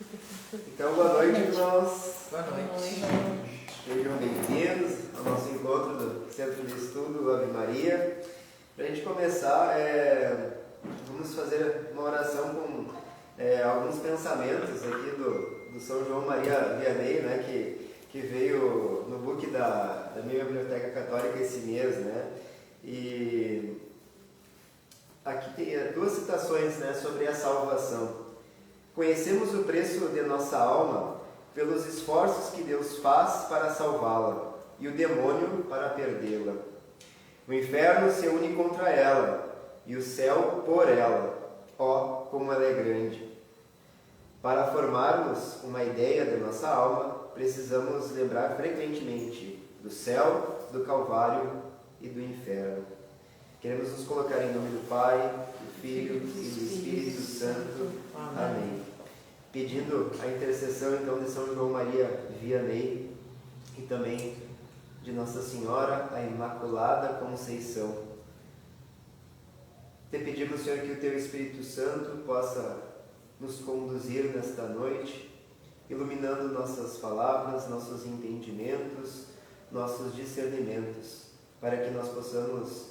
Então, boa noite, irmãos. Boa noite. Sejam bem-vindos ao nosso encontro do Centro de Estudo Ave Maria. Para a gente começar, vamos fazer uma oração com alguns pensamentos aqui do São João Maria Vianney, né, que veio no book da minha Biblioteca Católica esse mês, né? E aqui tem duas citações, né, sobre a salvação. Conhecemos o preço de nossa alma pelos esforços que Deus faz para salvá-la e o demônio para perdê-la. O inferno se une contra ela e o céu por ela. Ó, como ela é grande! Para formarmos uma ideia de nossa alma, precisamos lembrar frequentemente do céu, do Calvário e do inferno. Queremos nos colocar em nome do Pai, do Filho e do Espírito Santo. Amém. Pedindo a intercessão então de São João Maria Vianney e também de Nossa Senhora, a Imaculada Conceição. Te pedimos, Senhor, que o Teu Espírito Santo possa nos conduzir nesta noite, iluminando nossas palavras, nossos entendimentos, nossos discernimentos, para que nós possamos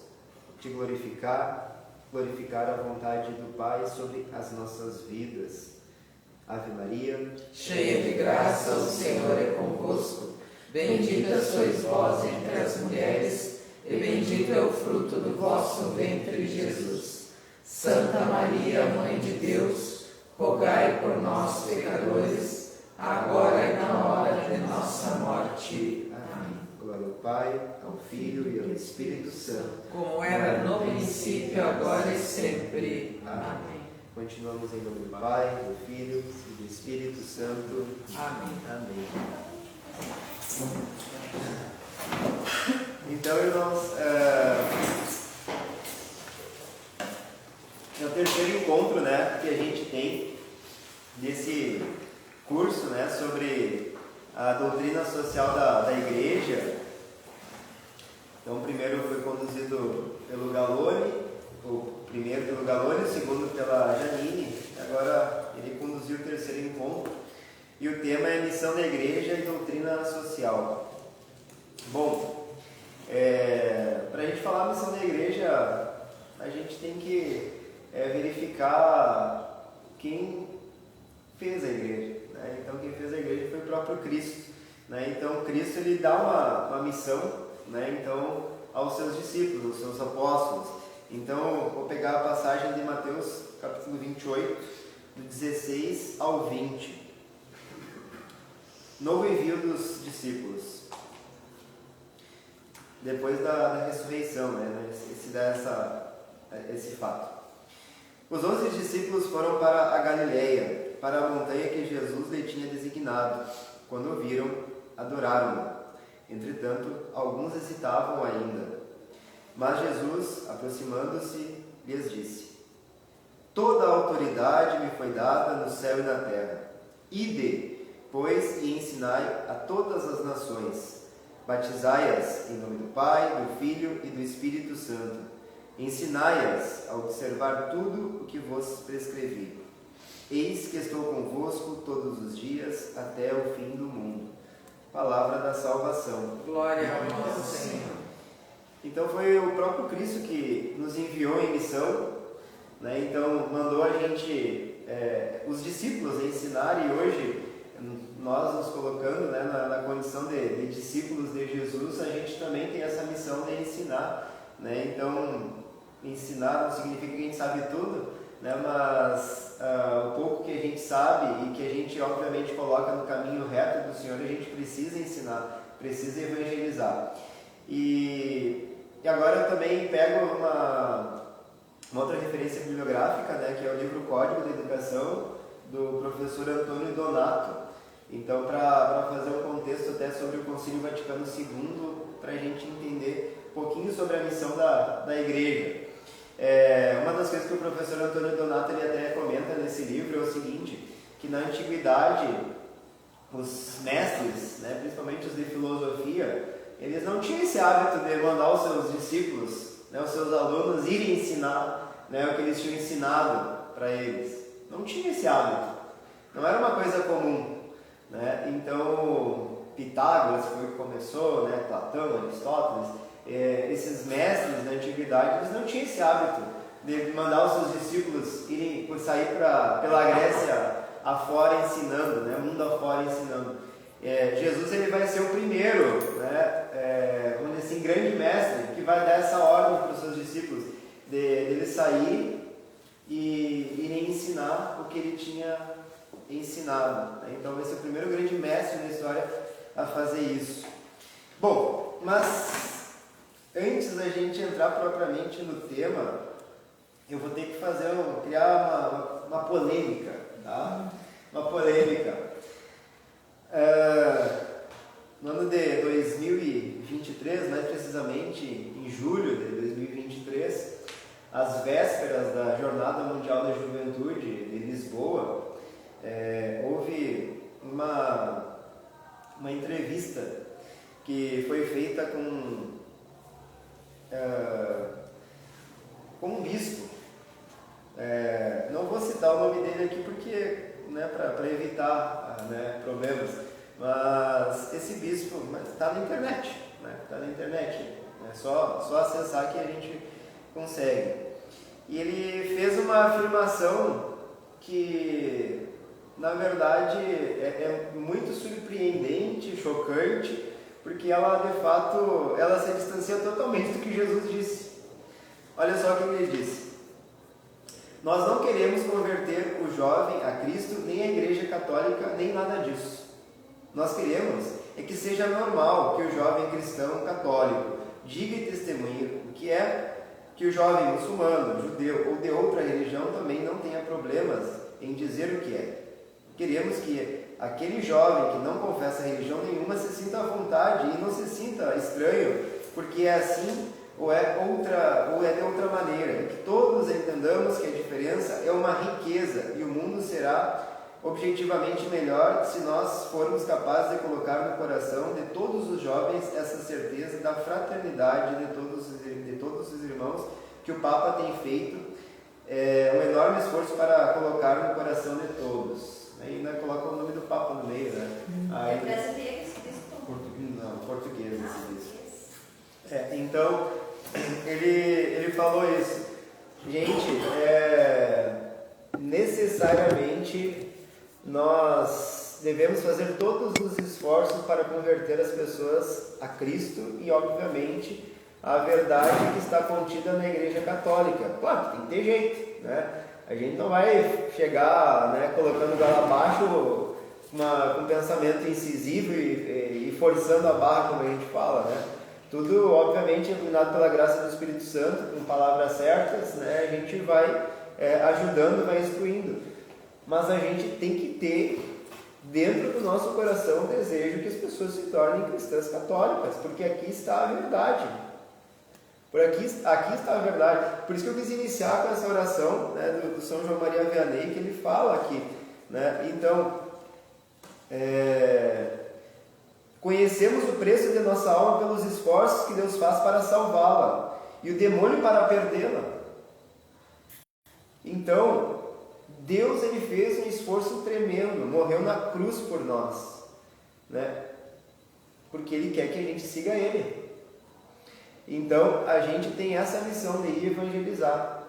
Te glorificar a vontade do Pai sobre as nossas vidas. Ave Maria, cheia de graça, o Senhor é convosco. Bendita sois vós entre as mulheres, e bendito é o fruto do vosso ventre, Jesus. Santa Maria, Mãe de Deus, rogai por nós, pecadores, agora e na hora de nossa morte. Amém. Glória ao Pai, ao Filho e ao Espírito Santo, como era no princípio, agora e sempre. Amém. Continuamos em nome do Pai, do Filho e do Espírito Santo. Amém. Amém. Então, irmãos, é o terceiro encontro, né, que a gente tem desse curso, né, sobre a doutrina social da Igreja. Então, o primeiro foi conduzido pelo Galone, o primeiro pelo Galone, o segundo pela Janine. Agora ele conduziu o terceiro encontro e o tema é Missão da Igreja e Doutrina Social. Bom, para a gente falar Missão da Igreja, a gente tem que verificar quem fez a Igreja, né? Então, quem fez a Igreja foi o próprio Cristo, né? Então, Cristo ele dá uma missão, né? Então, aos seus discípulos, aos seus apóstolos. Então, vou pegar a passagem de Mateus, capítulo 28, do 16 ao 20. Novo envio dos discípulos. Depois da ressurreição, né? Esse fato. Os 11 discípulos foram para a Galileia, para a montanha que Jesus lhe tinha designado. Quando o viram, adoraram-no. Entretanto, alguns hesitavam ainda. Mas Jesus, aproximando-se, lhes disse: Toda a autoridade me foi dada no céu e na terra. Ide, pois, e ensinai a todas as nações. Batizai-as em nome do Pai, do Filho e do Espírito Santo. Ensinai-as a observar tudo o que vos prescrevi. Eis que estou convosco todos os dias até o fim do mundo. Palavra da salvação. Glória a vós, Senhor. Então foi o próprio Cristo que nos enviou em missão, né? Então mandou a gente, os discípulos, a ensinar, e hoje nós nos colocando, né, na condição de discípulos de Jesus, a gente também tem essa missão de ensinar, né? Então ensinar não significa que a gente sabe tudo, né? Mas o pouco que a gente sabe e que a gente obviamente coloca no caminho reto do Senhor, a gente precisa ensinar, precisa evangelizar. E agora eu também pego uma outra referência bibliográfica, né, que é o livro Código da Educação, do professor Antônio Donato. Então, para fazer um contexto até sobre o Concílio Vaticano II, para a gente entender um pouquinho sobre a missão da Igreja. Uma das coisas que o professor Antônio Donato ele até comenta nesse livro é o seguinte, que na Antiguidade, os mestres, né, principalmente os de filosofia, eles não tinham esse hábito de mandar os seus discípulos, né, os seus alunos, irem ensinar, né, o que eles tinham ensinado para eles. Não tinha esse hábito. não era uma coisa comum, né? Então, Pitágoras foi o que começou, né? Platão, Aristóteles, esses mestres da antiguidade, eles não tinham esse hábito de mandar os seus discípulos irem por sair pela Grécia afora ensinando, né? Mundo afora ensinando. Jesus ele vai ser o primeiro, né? Vamos dizer assim, grande mestre que vai dar essa ordem para os seus discípulos de eles sair e irem ensinar o que ele tinha ensinado, né? Então vai ser o primeiro grande mestre na história a fazer isso. Bom, mas antes da gente entrar propriamente no tema, eu vou ter que criar uma polêmica, tá? Uma polêmica. No ano de 2023, mais precisamente em julho de 2023, às vésperas da Jornada Mundial da Juventude de Lisboa, houve uma entrevista que foi feita com um bispo. Não vou citar o nome dele aqui porque, né, para evitar problemas, mas esse bispo está na internet, né? Está na internet, é só acessar que a gente consegue. E ele fez uma afirmação que, na verdade, é muito surpreendente, chocante, porque ela, de fato, ela se distancia totalmente do que Jesus disse. Olha só o que ele disse: nós não queremos converter o jovem a Cristo, nem a Igreja Católica, nem nada disso. Nós queremos que seja normal que o jovem cristão católico diga e testemunhe o que é, que o jovem muçulmano, judeu ou de outra religião também não tenha problemas em dizer o que é. Queremos que aquele jovem que não confessa religião nenhuma se sinta à vontade e não se sinta estranho, porque é assim ou é de outra maneira, e que todos entendamos que a diferença é uma riqueza e o mundo será objetivamente melhor se nós formos capazes de colocar no coração de todos os jovens essa certeza da fraternidade de todos os irmãos que o Papa tem feito um enorme esforço para colocar no coração de todos. Ainda coloca o nome do Papa no meio, né? É brasileiro esse bispo? Português esse bispo. Então, ele falou isso. Gente, necessariamente nós devemos fazer todos os esforços para converter as pessoas a Cristo e, obviamente, a verdade que está contida na Igreja Católica. Claro, tem que ter jeito, né? A gente não vai chegar, né, colocando o galo abaixo com um pensamento incisivo e forçando a barra, como a gente fala, né? Tudo, obviamente, iluminado pela graça do Espírito Santo, com palavras certas, né? A gente vai ajudando, vai instruindo. Mas a gente tem que ter dentro do nosso coração o desejo que as pessoas se tornem cristãs católicas, porque aqui está a verdade. Aqui está a verdade. Por isso que eu quis iniciar com essa oração, né, do São João Maria Vianney, que ele fala aqui, né? Então, conhecemos o preço de nossa alma pelos esforços que Deus faz para salvá-la e o demônio para perdê-la. Então, Deus ele fez um esforço tremendo, morreu na cruz por nós, né? Porque Ele quer que a gente siga Ele. Então, a gente tem essa missão de ir evangelizar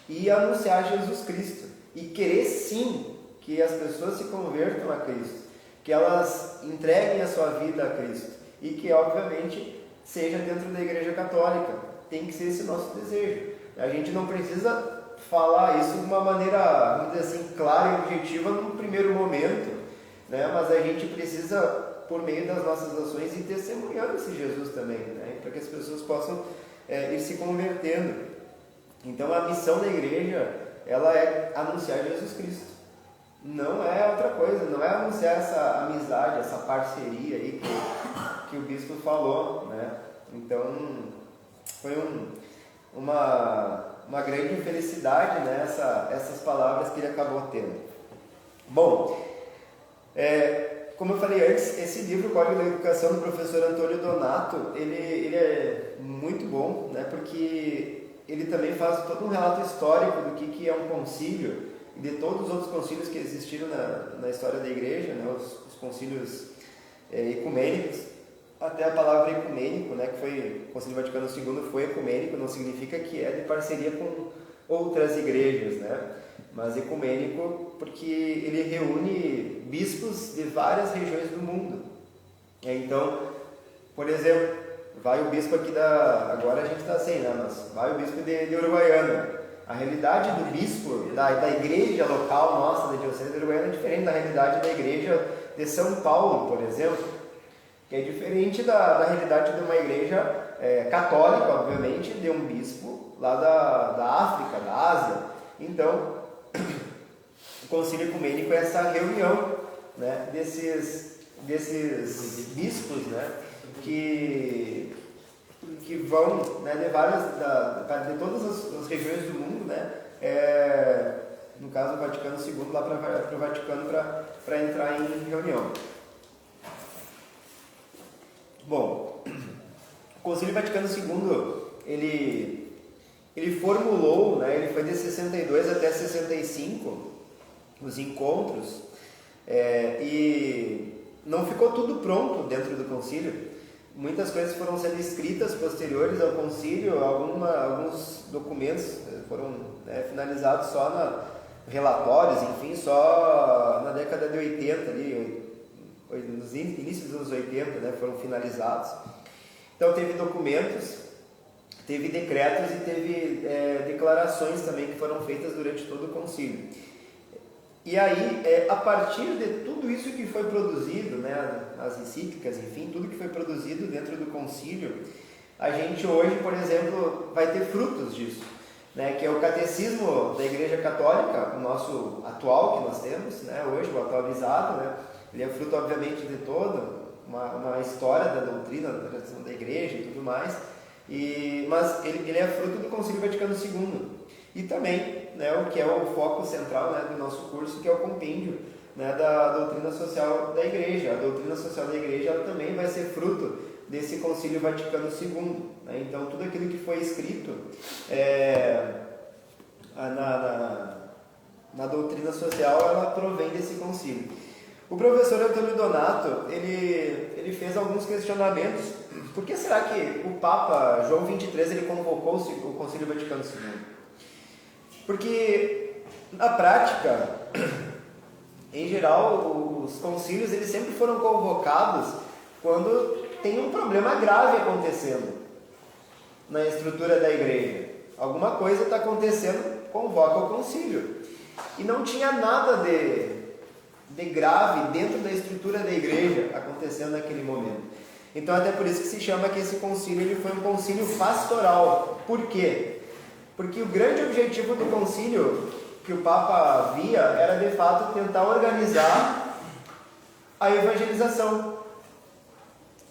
e anunciar Jesus Cristo e querer sim que as pessoas se convertam a Cristo, que elas entreguem a sua vida a Cristo e que, obviamente, seja dentro da Igreja Católica. Tem que ser esse nosso desejo. A gente não precisa falar isso de uma maneira, vamos dizer assim, clara e objetiva num primeiro momento, né? Mas a gente precisa, por meio das nossas ações, ir testemunhando esse Jesus também, né? Para que as pessoas possam ir se convertendo. Então, a missão da igreja, ela é anunciar Jesus Cristo. Não é outra coisa, não é anunciar essa amizade, essa parceria aí que o bispo falou, né? Então, foi uma grande felicidade, né? Essas palavras que ele acabou tendo. Bom, como eu falei antes, esse livro, Código da Educação, do professor Antônio Donato, ele é muito bom, né? Porque ele também faz todo um relato histórico do que é um concílio, e de todos os outros concílios que existiram na história da Igreja, né, os concílios ecumênicos. Até a palavra ecumênico, né, que foi o Concílio Vaticano II foi ecumênico, não significa que é de parceria com outras igrejas, né? Mas ecumênico porque ele reúne bispos de várias regiões do mundo. Então, por exemplo, vai o bispo aqui agora a gente está sem, né? Mas vai o bispo de Uruguaiana. A realidade do bispo, da igreja local nossa, da Diocese de Uruguaiana, é diferente da realidade da igreja de São Paulo, por exemplo, que é diferente da realidade de uma igreja católica, obviamente, de um bispo lá da África, da Ásia. Então, o concílio ecumênico é essa reunião, né, desses bispos, né, que vão, né, de todas as regiões do mundo, né, no caso o Vaticano II, lá para o Vaticano para entrar em reunião. Bom, o Concílio Vaticano II, ele formulou, né, ele foi de 62 até 65, os encontros, e não ficou tudo pronto dentro do concílio. Muitas coisas foram sendo escritas posteriores ao concílio, alguns documentos foram, né, finalizados só relatórios, enfim, só na década de 80, ali, nos inícios dos anos 80, né, foram finalizados. Então teve documentos, teve decretos e teve declarações também que foram feitas durante todo o concílio. E aí, a partir de tudo isso que foi produzido, né, as encíclicas, enfim, tudo que foi produzido dentro do concílio, a gente hoje, por exemplo, vai ter frutos disso, né, que é o Catecismo da Igreja Católica, o nosso atual que nós temos, né, hoje, o atualizado, né, ele é fruto, obviamente, de toda uma história da doutrina, da tradição da Igreja e tudo mais, mas ele é fruto do Concílio Vaticano II. E também, né, o que é o foco central, né, do nosso curso, que é o compêndio, né, da doutrina social da Igreja. A doutrina social da Igreja ela também vai ser fruto desse Concílio Vaticano II. Né? Então, tudo aquilo que foi escrito na doutrina social, ela provém desse concílio. O professor Antônio Donato, ele fez alguns questionamentos. Por que será que o Papa João XXIII ele convocou o Concílio Vaticano II? Porque, na prática, em geral, os concílios eles sempre foram convocados quando tem um problema grave acontecendo na estrutura da igreja. Alguma coisa está acontecendo, convoca o concílio. E não tinha nada de grave dentro da estrutura da igreja acontecendo naquele momento. Então, até por isso que se chama que esse concílio ele foi um concílio pastoral. Por quê? Porque o grande objetivo do concílio que o Papa via era, de fato, tentar organizar a evangelização,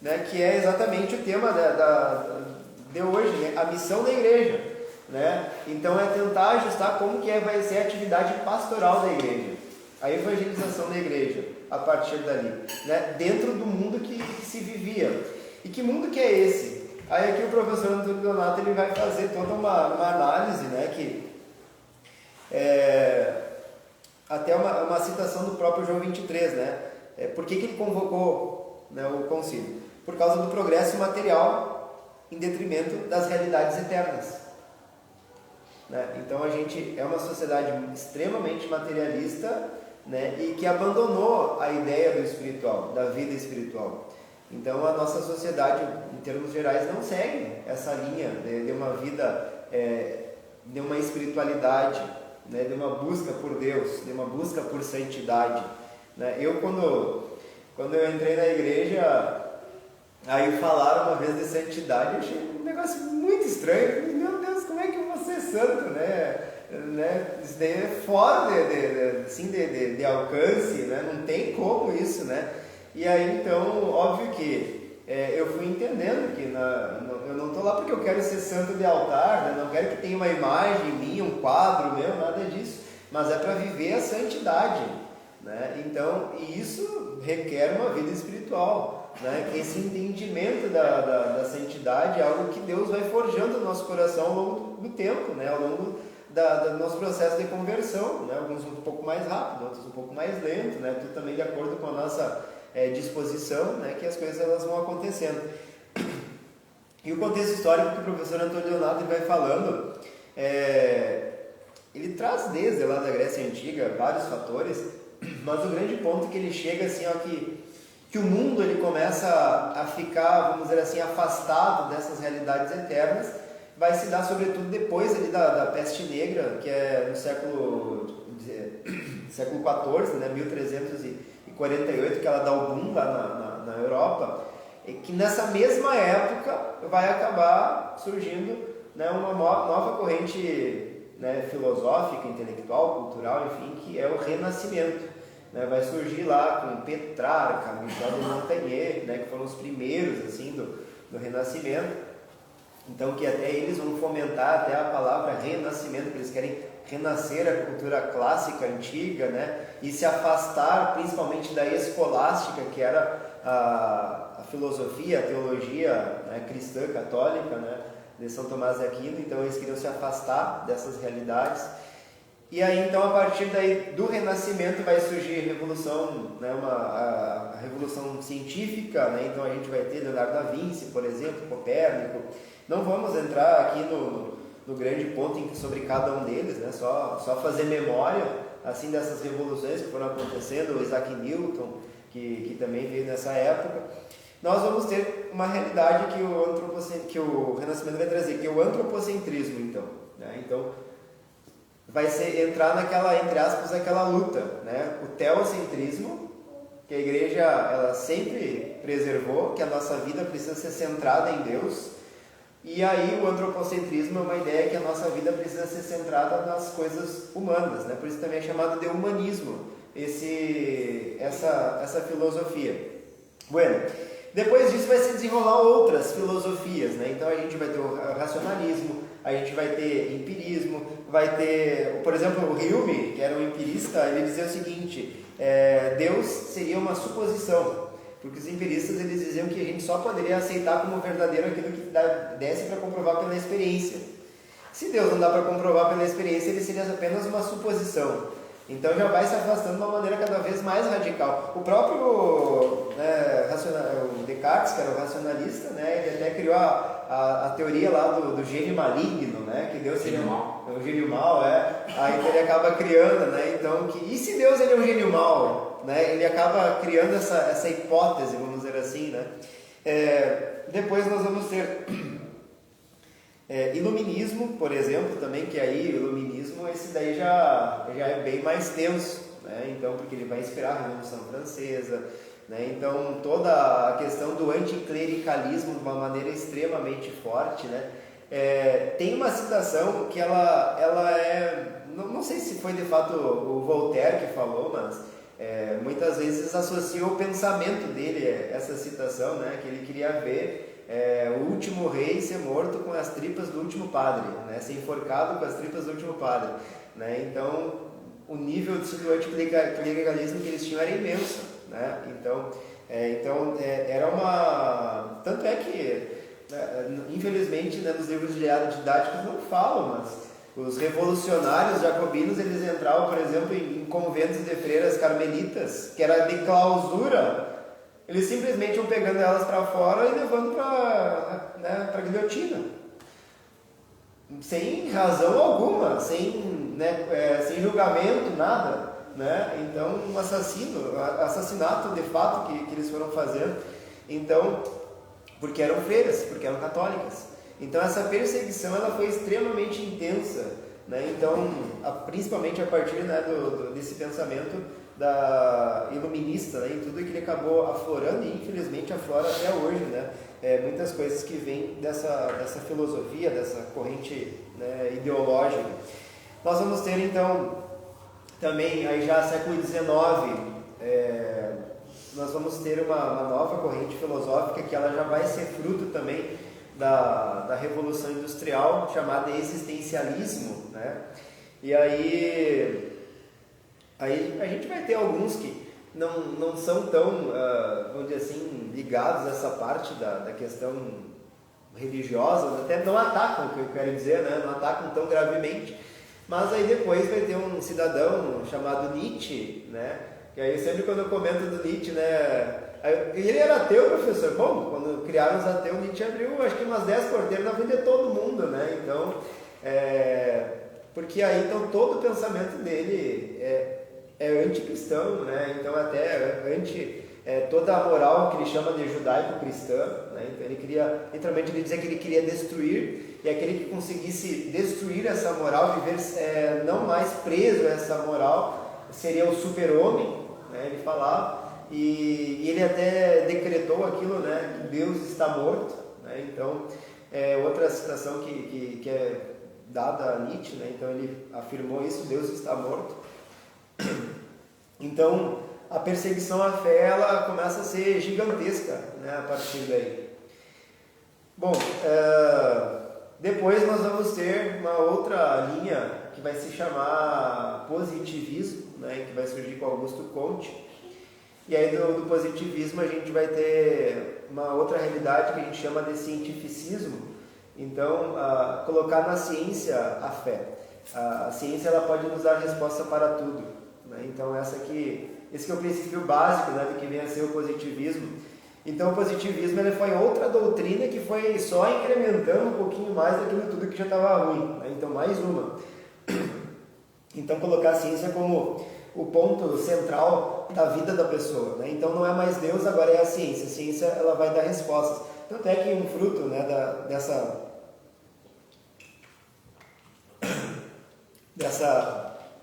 né? Que é exatamente o tema de hoje, né? A missão da igreja. Né? Então, é tentar ajustar como que vai ser a atividade pastoral da igreja, a evangelização da igreja, a partir dali, né? Dentro do mundo que se vivia. E que mundo que é esse? Aí aqui o professor Antônio Donato ele vai fazer toda uma análise, né, que até uma citação do próprio João XXIII, né? Por que ele convocou, né, o concílio? Por causa do progresso material em detrimento das realidades eternas. Né? Então a gente é uma sociedade extremamente materialista, né, e que abandonou a ideia do espiritual, da vida espiritual. Então a nossa sociedade, em termos gerais, não segue essa linha de uma vida, de uma espiritualidade, né, de uma busca por Deus, de uma busca por santidade. Né? Eu, quando eu entrei na igreja, aí falaram uma vez de santidade, eu achei um negócio muito estranho. Meu Deus, como é que eu vou ser santo? Né? Isso daí é fora de alcance, né? Não tem como isso, né? E aí, então, óbvio que eu fui entendendo que eu não estou lá porque eu quero ser santo de altar, né? Não quero que tenha uma imagem minha, um quadro meu, nada disso, mas é para viver a santidade, né? Então, isso requer uma vida espiritual, né? Esse entendimento da santidade é algo que Deus vai forjando no nosso coração ao longo do tempo, né? Ao longo do nosso processo de conversão, né? Alguns um pouco mais rápido, outros um pouco mais lento, né? Tudo também de acordo com a nossa disposição, né? Que as coisas elas vão acontecendo. E o contexto histórico que o professor Antônio Leonardo vai falando, ele traz desde lá da Grécia Antiga vários fatores, mas o grande ponto que ele chega assim, ó, que o mundo ele começa a ficar, vamos dizer assim, afastado dessas realidades eternas, vai se dar sobretudo depois ali da peste negra, que é no século XIV, né, 1348, que ela dá o boom lá na Europa, e que nessa mesma época vai acabar surgindo, né, uma nova corrente, né, filosófica, intelectual, cultural, enfim, que é o Renascimento. Né, vai surgir lá com Petrarca, Michel de Montaigne, né, que foram os primeiros assim, do Renascimento. Então, que até eles vão fomentar até a palavra renascimento, que eles querem renascer a cultura clássica, antiga, né? E se afastar principalmente da escolástica, que era a filosofia, a teologia, né, cristã, católica, né, de São Tomás de Aquino. Então, eles queriam se afastar dessas realidades. E aí, então, a partir daí do Renascimento vai surgir a revolução, né, a revolução científica, né? Então a gente vai ter Leonardo da Vinci, por exemplo, Copérnico. Não vamos entrar aqui no grande ponto sobre cada um deles, né? Só fazer memória assim dessas revoluções que foram acontecendo, o Isaac Newton, que também veio nessa época. Nós vamos ter uma realidade que o Renascimento vai trazer, que é o antropocentrismo, então, né? Então vai entrar naquela, entre aspas, aquela luta, né? O teocentrismo, que a igreja ela sempre preservou, que a nossa vida precisa ser centrada em Deus. E aí o antropocentrismo é uma ideia que a nossa vida precisa ser centrada nas coisas humanas, né? Por isso também é chamado de humanismo, essa filosofia. Bueno, depois disso vai se desenrolar outras filosofias, né? Então a gente vai ter o racionalismo, a gente vai ter empirismo, vai ter, por exemplo, o Hume, que era um empirista, ele dizia o seguinte, Deus seria uma suposição, porque os empiristas eles diziam que a gente só poderia aceitar como verdadeiro aquilo que desse para comprovar pela experiência. Se Deus não dá para comprovar pela experiência, ele seria apenas uma suposição. Então já vai se afastando de uma maneira cada vez mais radical. O próprio o Descartes, que era o racionalista, né, ele até criou a teoria lá do gênio maligno, né, que Deus seria o gênio mau, aí ele acaba criando, né, então, e se Deus ele é um gênio mau, né, ele acaba criando essa hipótese, vamos dizer assim, né. Depois nós vamos ter iluminismo, por exemplo, também, que aí o iluminismo, esse daí já é bem mais tenso, né? Então, porque ele vai inspirar a Revolução Francesa, né? Então, toda a questão do anticlericalismo de uma maneira extremamente forte, né? Tem uma citação que ela é, não sei se foi de fato o Voltaire que falou, mas muitas vezes associa o pensamento dele a essa citação, né? Que ele queria ver o último rei ser morto com as tripas do último padre, né? Ser enforcado com as tripas do último padre, né? Então o nível do anticlericalismo que eles tinham era imenso, né? Então era uma, tanto é que infelizmente, né, nos livros didáticos não falam, mas os revolucionários jacobinos eles entravam, por exemplo, em conventos de freiras carmelitas, que era de clausura. Eles simplesmente iam pegando elas para fora e levando para guilhotina. Sem razão alguma, sem julgamento, nada. Né? Então, um assassinato de fato que eles foram fazendo. Então, porque eram freiras, porque eram católicas. Então, essa perseguição ela foi extremamente intensa. Né? Então, principalmente a partir, né, desse pensamento iluminista, né, e tudo que ele acabou aflorando e infelizmente aflora até hoje, né, muitas coisas que vêm dessa filosofia, dessa corrente, né, ideológica. Nós vamos ter então também aí já século XIX, nós vamos ter uma nova corrente filosófica que ela já vai ser fruto também da Revolução Industrial, chamada existencialismo, né? E aí a gente vai ter alguns que não são tão, vamos dizer assim, ligados a essa parte da questão religiosa, até não atacam, o que eu quero dizer, né? Não atacam tão gravemente, Mas aí depois vai ter um cidadão chamado Nietzsche, né? Que aí sempre quando eu comento do Nietzsche, né? Ele era ateu, professor. Bom, quando criaram os ateus, Nietzsche abriu acho que umas 10 porteiras na vida de todo mundo, né? Então, porque aí então todo o pensamento dele é anticristão, né? Então até toda a moral que ele chama de judaico-cristã, né? Então ele queria, literalmente ele dizia que ele queria destruir, e aquele que conseguisse destruir essa moral, viver não mais preso a essa moral, seria o super-homem, né? Ele falava, e ele até decretou aquilo, né? Que Deus está morto, né? Então, outra citação que é dada a Nietzsche, né? Então ele afirmou isso, Deus está morto. Então, a perseguição à fé, ela começa a ser gigantesca, né, a partir daí. Bom, depois nós vamos ter uma outra linha que vai se chamar positivismo, né, que vai surgir com Augusto Comte. E aí do positivismo a gente vai ter uma outra realidade que a gente chama de cientificismo. Então, colocar na ciência a fé. A ciência ela pode nos dar resposta para tudo, né? Então esse que é o princípio básico, né, do que vem a ser o positivismo. Então o positivismo ele foi outra doutrina que foi só incrementando um pouquinho mais daquilo tudo que já estava ruim, né? Então mais uma. Então colocar a ciência como o ponto central da vida da pessoa, né? Então não é mais Deus, agora é a ciência. A ciência ela vai dar respostas. Tanto é que um fruto, né,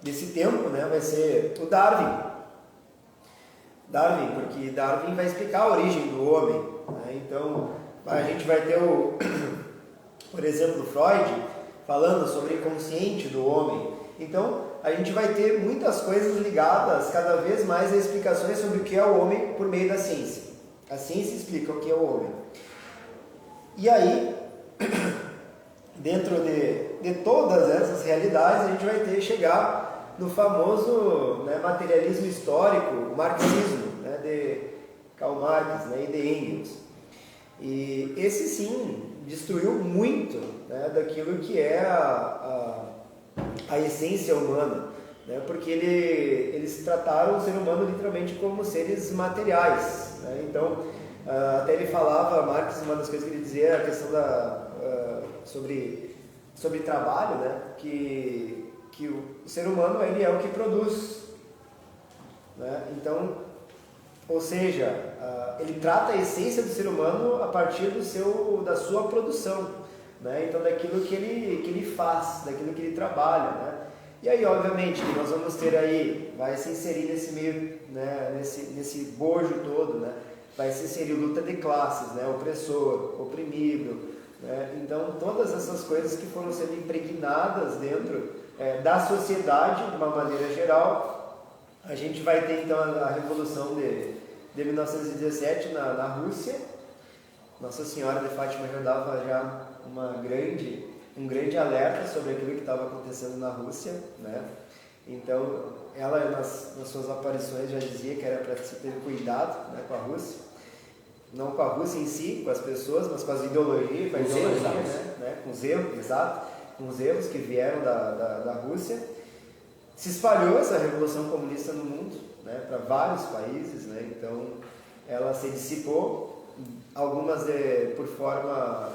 desse tempo, né, vai ser o Darwin, porque Darwin vai explicar a origem do homem, né? Então a gente vai ter por exemplo, Freud falando sobre o inconsciente do homem. Então a gente vai ter muitas coisas ligadas cada vez mais a explicações sobre o que é o homem por meio da ciência. A ciência explica o que é o homem. E aí, dentro de todas essas realidades, a gente vai chegar no famoso, né, materialismo histórico, o marxismo, né, de Karl Marx, né, e de Engels. E esse sim destruiu muito, né, daquilo que é a essência humana, né, porque eles trataram o ser humano literalmente como seres materiais, né? Então até ele falava, Marx, uma das coisas que ele dizia é a questão sobre trabalho, né, que o ser humano ele é o que produz, né? Então, ou seja, ele trata a essência do ser humano a partir da sua produção, né? Então daquilo que ele faz, daquilo que ele trabalha, né? E aí obviamente que nós vamos ter aí, vai se inserir nesse meio, né, nesse bojo todo, né? Vai se inserir luta de classes, né? Opressor, oprimido, né? Então todas essas coisas que foram sendo impregnadas dentro da sociedade de uma maneira geral. A gente vai ter então a Revolução de 1917 na Rússia. Nossa Senhora de Fátima já dava já um grande alerta sobre aquilo que estava acontecendo na Rússia, né? Então ela nas suas aparições já dizia que era para se ter cuidado, né, com a Rússia, não com a Rússia em si, com as pessoas, mas com as ideologias, com os erros, exato, com os erros que vieram da Rússia. Se espalhou essa revolução comunista no mundo, né, para vários países, né? Então ela se dissipou, algumas por forma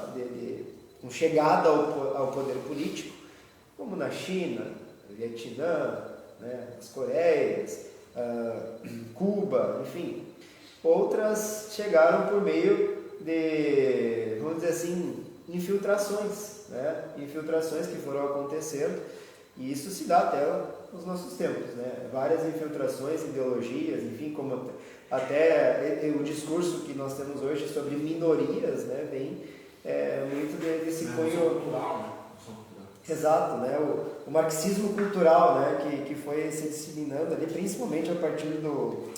com chegada ao poder político, como na China, Vietnã, né, as Coreias, Cuba, enfim. Outras chegaram por meio de, vamos dizer assim, infiltrações, né? Infiltrações que foram acontecendo, e isso se dá até nos nossos tempos, né? Várias infiltrações, ideologias, enfim, como até o discurso que nós temos hoje sobre minorias, né, vem muito desse cunho. Exato, né? O marxismo cultural, né, que foi se disseminando ali, principalmente a partir do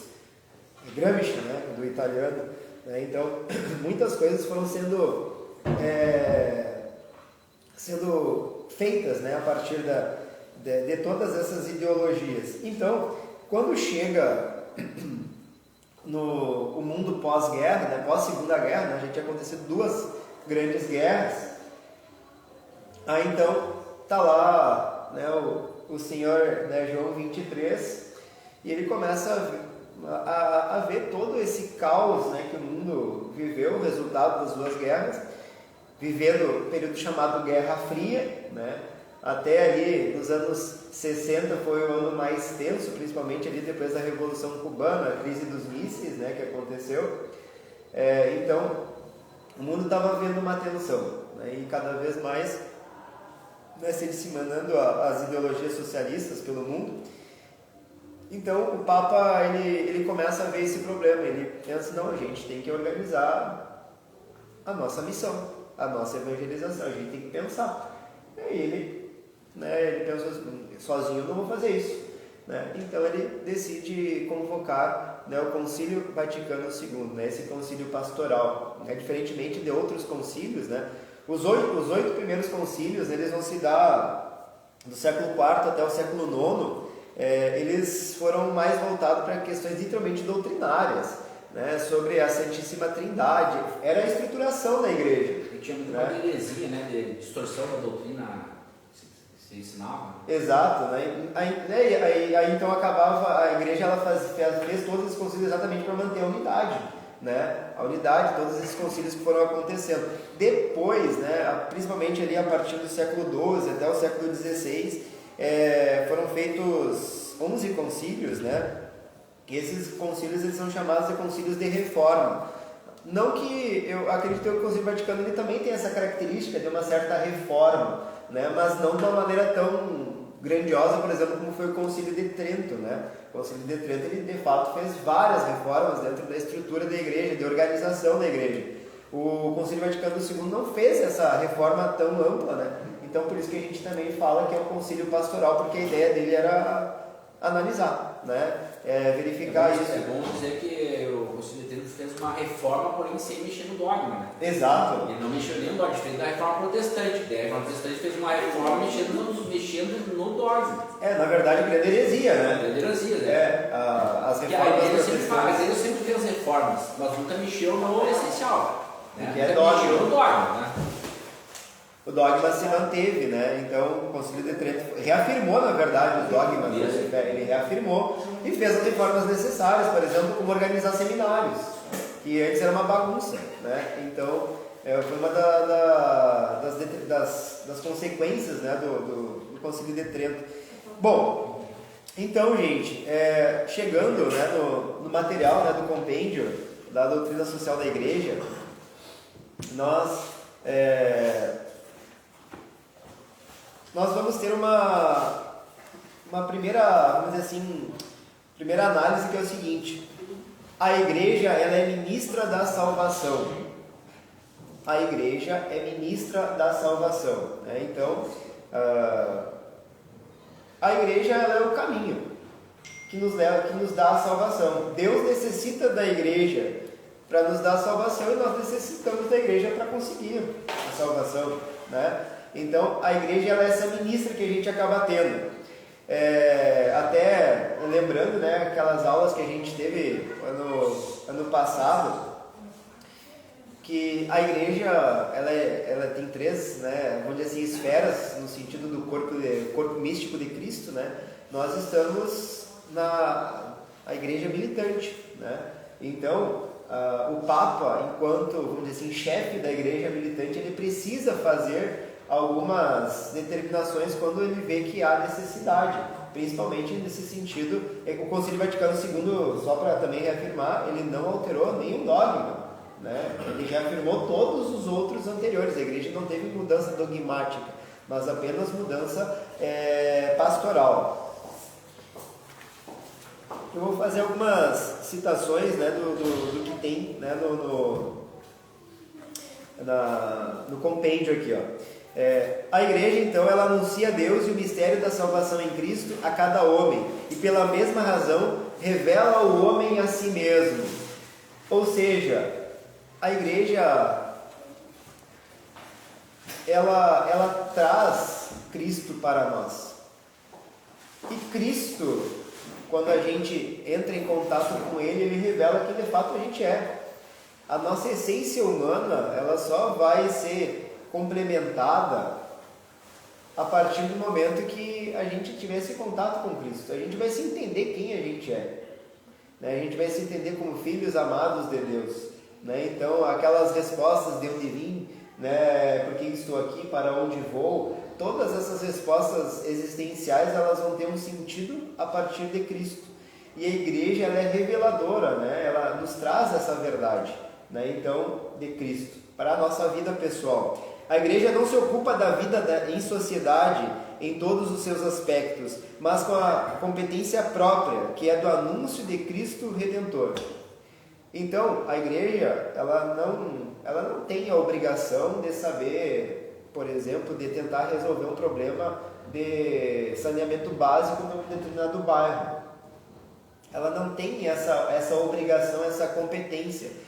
Gramsci, né, do italiano, né? Então muitas coisas foram sendo feitas, né, a partir de todas essas ideologias. Então, quando chega no mundo pós-guerra, né, pós-segunda guerra, né, a gente tinha acontecido 2 grandes guerras. Aí então tá lá fala, né, o Senhor, né, João 23, e ele começa a ver todo esse caos, né, que o mundo viveu, o resultado das duas guerras, vivendo o período chamado Guerra Fria, né, até ali nos anos 60 foi o ano mais tenso, principalmente ali depois da Revolução Cubana, a crise dos mísseis, né, que aconteceu. Então, o mundo estava vendo uma tensão, né, e cada vez mais, né, se disseminando as ideologias socialistas pelo mundo. Então, o Papa ele começa a ver esse problema, ele pensa, não, a gente tem que organizar a nossa missão, a nossa evangelização, a gente tem que pensar. E aí ele pensa assim, sozinho eu não vou fazer isso, né? Então ele decide convocar, né, o Concílio Vaticano II, né, esse concílio pastoral, né, diferentemente de outros concílios, né? Os oito primeiros concílios, eles vão se dar do século IV até o século IX, eles foram mais voltados para questões literalmente doutrinárias, né, sobre a Santíssima Trindade, era a estruturação da igreja. E tinha muita heresia, né, de distorção da doutrina se ensinava. Exato, né? Aí então acabava, a igreja ela fez todos esses concílios exatamente para manter a unidade, né? A unidade, todos esses concílios que foram acontecendo. Depois, né, principalmente ali a partir do século XII até o século XVI, foram feitos 11 concílios, né? E esses concílios eles são chamados de concílios de reforma. Não que eu acredito que o Concílio Vaticano ele também tem essa característica de uma certa reforma, né? Mas não de uma maneira tão grandiosa, por exemplo, como foi o Concílio de Trento, né? O Concílio de Trento ele de fato fez várias reformas dentro da estrutura da igreja, de organização da igreja. O Concílio Vaticano II não fez essa reforma tão ampla, né? Então por isso que a gente também fala que é um concílio pastoral, porque a ideia dele era analisar, né? Verificar isso. É bom dizer que o Concílio de Trento fez uma reforma, porém sem mexer no dogma, né? Exato. Ele não mexeu nem no dogma, fez da reforma protestante. A reforma protestante fez uma reforma mexendo no dogma. Na verdade, grande heresia, né? Grande heresia, né? As porque reformas ele sempre fez reformas, mas nunca mexeu no essencial. Né? Que é dogma. Mexeu no dogma, né? O dogma se manteve, né? Então o Concílio de Trento reafirmou, na verdade, os dogmas, né? Ele reafirmou e fez as reformas necessárias, por exemplo, como organizar seminários, que antes era uma bagunça, né? Então foi uma das consequências, né, do Concílio de Trento. Bom, então, gente, chegando, né, no material, né, do compêndio da doutrina social da Igreja, nós vamos ter uma primeira, vamos dizer assim, primeira análise, que é o seguinte: a igreja ela é ministra da salvação. A igreja é ministra da salvação, né? Então, a igreja ela é o caminho que nos dá a salvação. Deus necessita da igreja para nos dar a salvação, e nós necessitamos da igreja para conseguir a salvação, né? Então, a igreja ela é essa ministra que a gente acaba tendo. Até lembrando, né, aquelas aulas que a gente teve ano passado, que a igreja ela tem três, né, vamos dizer assim, esferas, no sentido do corpo místico de Cristo, né? Nós estamos a igreja militante, né? Então, o Papa, enquanto, vamos dizer assim, chefe da igreja militante, ele precisa fazer algumas determinações quando ele vê que há necessidade, principalmente nesse sentido. O Concílio Vaticano II, só para também reafirmar, ele não alterou nenhum dogma, né? Ele reafirmou todos os outros anteriores. A igreja não teve mudança dogmática, mas apenas mudança pastoral. Eu vou fazer algumas citações, né, do que tem, né, no compêndio aqui, ó. A igreja, então, ela anuncia Deus e o mistério da salvação em Cristo a cada homem, e pela mesma razão revela ao homem a si mesmo. Ou seja, a igreja ela traz Cristo para nós. E Cristo, quando a gente entra em contato com Ele, Ele revela quem de fato a gente é. A nossa essência humana, ela só vai ser complementada a partir do momento que a gente tivesse contato com Cristo. A gente vai se entender quem a gente é, né? A gente vai se entender como filhos amados de Deus, né? Então, aquelas respostas de onde vim, né? Por que estou aqui, para onde vou, todas essas respostas existenciais, elas vão ter um sentido a partir de Cristo. E a igreja, ela é reveladora, né? Ela nos traz essa verdade, né? Então, de Cristo, para a nossa vida pessoal. A igreja não se ocupa da vida em sociedade em todos os seus aspectos, mas com a competência própria, que é do anúncio de Cristo Redentor. Então, a igreja, ela não tem a obrigação de saber, por exemplo, de tentar resolver um problema de saneamento básico num determinado bairro. Ela não tem essa obrigação, essa competência.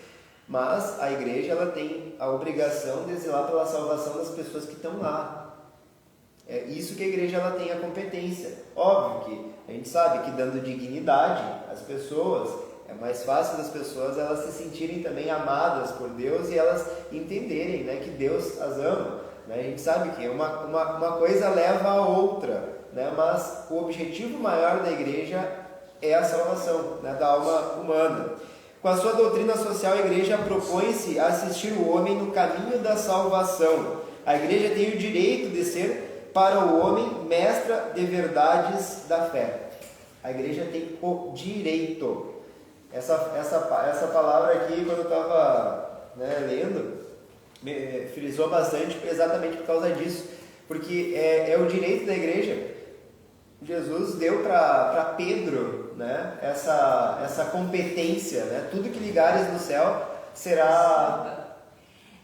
Mas a igreja, ela tem a obrigação de zelar pela salvação das pessoas que estão lá. É isso que a igreja, ela tem a competência. Óbvio que a gente sabe que dando dignidade às pessoas, é mais fácil das pessoas elas se sentirem também amadas por Deus e elas entenderem, né, que Deus as ama. Né? A gente sabe que uma coisa leva a outra, né? Mas o objetivo maior da igreja é a salvação, né, da alma humana. Com a sua doutrina social, a igreja propõe-se a assistir o homem no caminho da salvação. A igreja tem o direito de ser, para o homem, mestra de verdades da fé. A igreja tem o direito. Essa palavra aqui, quando eu estava, né, lendo, me frisou bastante exatamente por causa disso. Porque é o direito da igreja. Jesus deu para Pedro, né, essa competência, né? Tudo que ligares no céu será...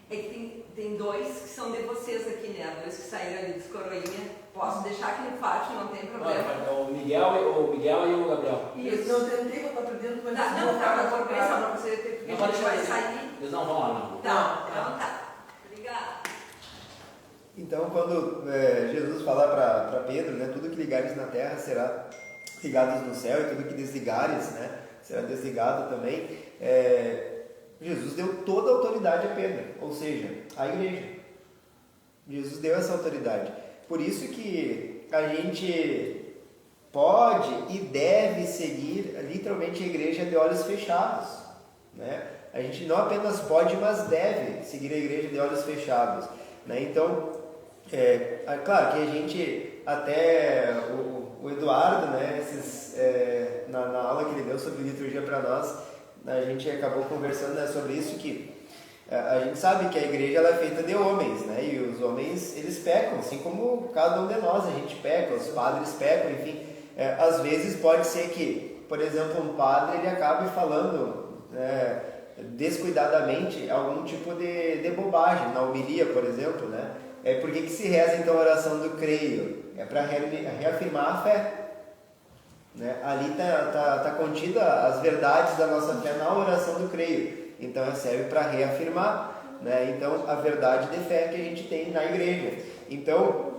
É que tem dois que são de vocês aqui, né? Dois que saíram ali dos coroinha. Posso deixar aqui no pátio, não tem problema. O Miguel e o Gabriel. Isso. Não tem tempo, eu estou aprendendo, mas Não, tá, mas vou pensar pra você, porque Não pode a gente vai deixar sair. eles não vão lá, não. Tá, então tá. Obrigada. Então, quando Jesus fala para Pedro, né, tudo que ligares na terra será ligado no céu, e tudo que desligares, né, será desligado também, Jesus deu toda a autoridade a Pedro, ou seja, a igreja. Jesus deu essa autoridade. Por isso que a gente pode e deve seguir literalmente a igreja de olhos fechados, né? A gente não apenas pode, mas deve seguir a igreja de olhos fechados, né? Então, claro que a gente, até o Eduardo, né, na aula que ele deu sobre liturgia para nós, a gente acabou conversando, né, sobre isso, que a gente sabe que a igreja, ela é feita de homens, né, e os homens, eles pecam, assim como cada um de nós, a gente peca, os padres pecam, enfim. Às vezes pode ser que, por exemplo, um padre, ele acabe falando descuidadamente algum tipo de bobagem, na homilia, por exemplo, né. Por que se reza então a oração do creio? É para reafirmar a fé, né? Ali está contida as verdades da nossa fé na oração do creio. Então serve para reafirmar, né? Então a verdade de fé que a gente tem na igreja. Então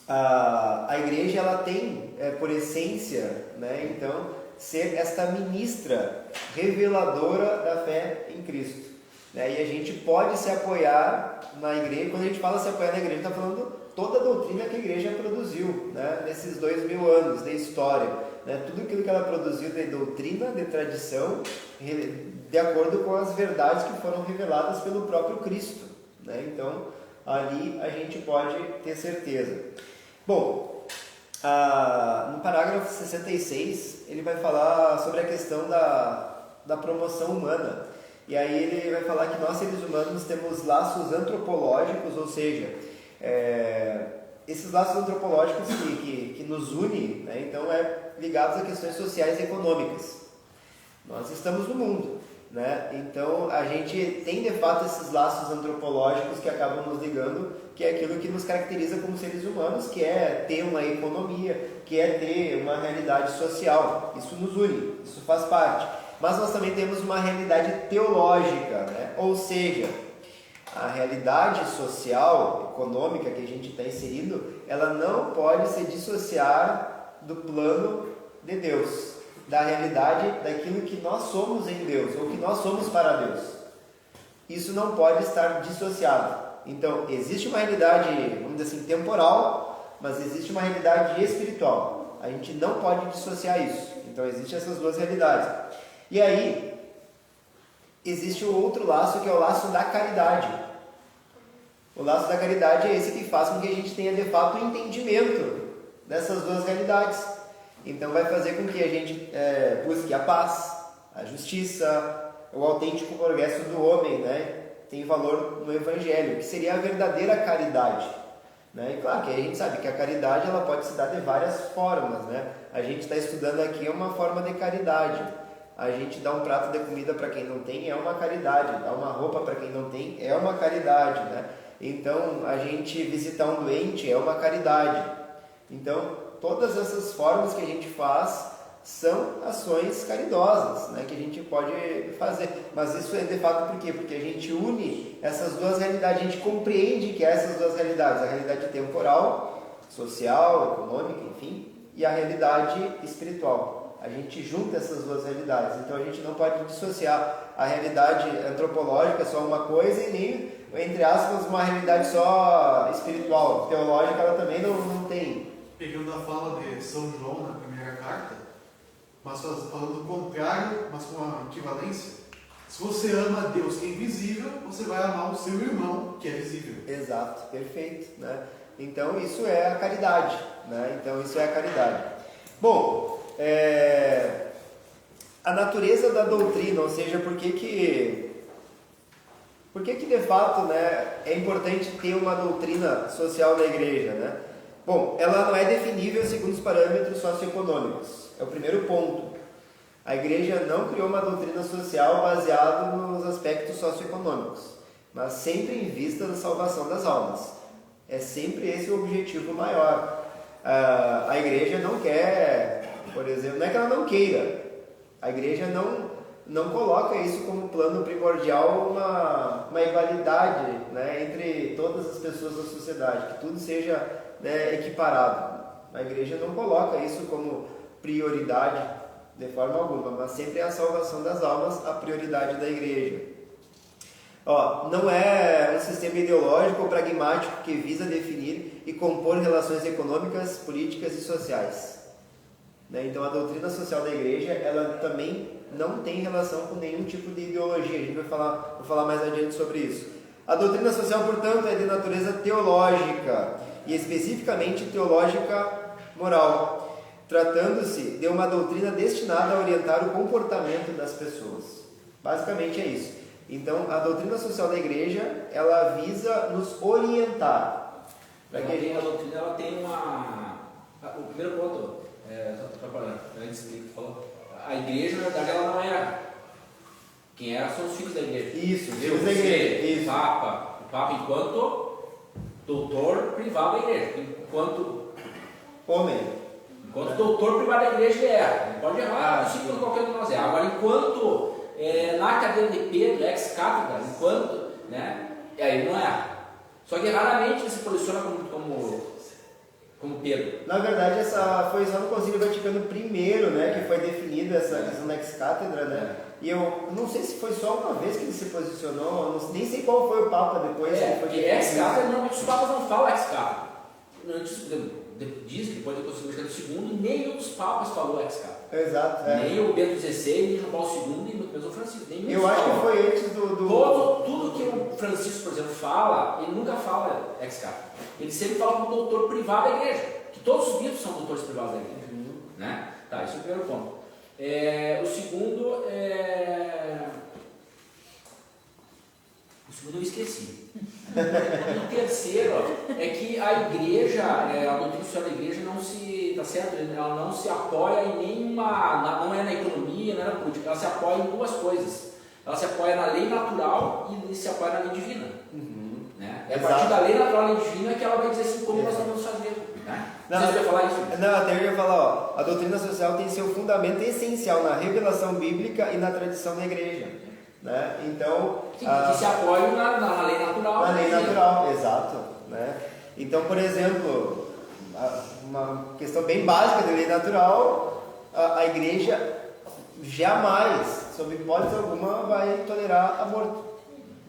a igreja, ela tem por essência, né, então, ser esta ministra reveladora da fé em Cristo. E a gente pode se apoiar na igreja. Quando a gente fala se apoiar na igreja, está falando toda a doutrina que a igreja produziu, né, nesses 2000 anos de história, né, tudo aquilo que ela produziu de doutrina, de tradição, de acordo com as verdades que foram reveladas pelo próprio Cristo, né? Então ali a gente pode ter certeza. Bom, no parágrafo 66 ele vai falar sobre a questão da promoção humana. E aí ele vai falar que nós, seres humanos, temos laços antropológicos, ou seja, esses laços antropológicos que nos unem, né, então ligados a questões sociais e econômicas. Nós estamos no mundo, né? Então a gente tem de fato esses laços antropológicos que acabam nos ligando, que é aquilo que nos caracteriza como seres humanos, que é ter uma economia, que é ter uma realidade social. Isso nos une, isso faz parte. Mas nós também temos uma realidade teológica, né? Ou seja, a realidade social, econômica que a gente está inserindo, ela não pode se dissociar do plano de Deus, da realidade daquilo que nós somos em Deus, ou que nós somos para Deus. Isso não pode estar dissociado. Então, existe uma realidade, vamos dizer assim, temporal, mas existe uma realidade espiritual. A gente não pode dissociar isso. Então existem essas duas realidades. E aí, existe o outro laço, que é o laço da caridade. O laço da caridade é esse que faz com que a gente tenha de fato o entendimento dessas duas realidades. Então vai fazer com que a gente busque a paz, a justiça, o autêntico progresso do homem, né? Tem valor no Evangelho, que seria a verdadeira caridade. Né? E claro que a gente sabe que a caridade ela pode se dar de várias formas. Né? A gente está estudando aqui uma forma de caridade. A gente dá um prato de comida para quem não tem, é uma caridade. Dá uma roupa para quem não tem, é uma caridade. Né? Então, a gente visitar um doente é uma caridade. Então, todas essas formas que a gente faz são ações caridosas, né, que a gente pode fazer. Mas isso é de fato por quê? Porque a gente une essas duas realidades, a gente compreende que há essas duas realidades, a realidade temporal, social, econômica, enfim, e a realidade espiritual. A gente junta essas duas realidades, então a gente não pode dissociar a realidade antropológica só uma coisa e nem, entre aspas, uma realidade só espiritual, teológica ela também não tem. Pegando a fala de São João na primeira carta, mas falando o contrário, mas com a equivalência, se você ama a Deus que é invisível, você vai amar o seu irmão que é visível. Exato, perfeito, né? Então isso é a caridade, né? Então isso é a caridade. Bom, a natureza da doutrina, ou seja, por que de fato, né, é importante ter uma doutrina social na igreja, né? Bom, ela não é definível segundo os parâmetros socioeconômicos. É o primeiro ponto. A igreja não criou uma doutrina social baseada nos aspectos socioeconômicos, mas sempre em vista da salvação das almas. É sempre esse o objetivo maior. A igreja não quer, por exemplo, não é que ela não queira, a igreja não coloca isso como plano primordial, uma igualdade, né, entre todas as pessoas da sociedade, que tudo seja, né, equiparado. A igreja não coloca isso como prioridade de forma alguma, mas sempre é a salvação das almas a prioridade da igreja. Não é um sistema ideológico ou pragmático que visa definir e compor relações econômicas, políticas e sociais. Né? Então a doutrina social da igreja ela também não tem relação com nenhum tipo de ideologia. A gente vai falar mais adiante sobre isso. A doutrina social, portanto, é de natureza teológica e especificamente teológica moral, tratando-se de uma doutrina destinada a orientar o comportamento das pessoas. Basicamente é isso. Então, a doutrina social da igreja, ela visa nos orientar. A doutrina ela tem uma... O primeiro ponto, antes que tu falou, a igreja, na verdade, ela não era... Quem era são os filhos da igreja. Isso, os filhos da igreja. Isso. O Papa enquanto doutor privado da igreja, enquanto doutor privado da igreja ele era. Ele pode errar, assim como qualquer um de nós é. Agora, enquanto na cadeira de Pedro, ex-cátedra, né, aí não erra. Só que raramente ele se posiciona como Pedro. Na verdade, essa foi só no Concílio Vaticano I, né, que foi definida essa questão da ex-cátedra, né? E eu não sei se foi só uma vez que ele se posicionou, nem sei qual foi o Papa depois. Porque ex-cátedra, normalmente os papas não falam ex-cátedra. Diz que pode ter Concílio Vaticano II, e nenhum dos papas falou ex-cátedra. Exato. Nem o Bento XVI, nem o João Paulo II, e mesmo o Francisco. Eu acho que foi antes do... Tudo que o Francisco, por exemplo, fala, ele nunca fala ex-cátedra. Ele sempre fala como doutor privado da igreja. Que todos os bispos são doutores privados da igreja. Né? Tá, esse é o primeiro ponto. O segundo eu esqueci. E o terceiro é que a igreja, a doutrina social da igreja não se, tá certo? Ela não se apoia em nenhuma, não é na economia, não é na política, ela se apoia em duas coisas. Ela se apoia na lei natural e se apoia na lei divina. Né? É a partir da lei natural e lei divina que ela vai dizer assim como nós vamos fazer. Né? Você vai falar isso? Não, até eu ia falar, a doutrina social tem seu fundamento essencial na revelação bíblica e na tradição da igreja. Né? Então, que se apoia na lei natural. Na lei natural, exato. Né? Então, por exemplo, uma questão bem básica da lei natural, a igreja jamais, sob hipótese alguma, vai tolerar aborto.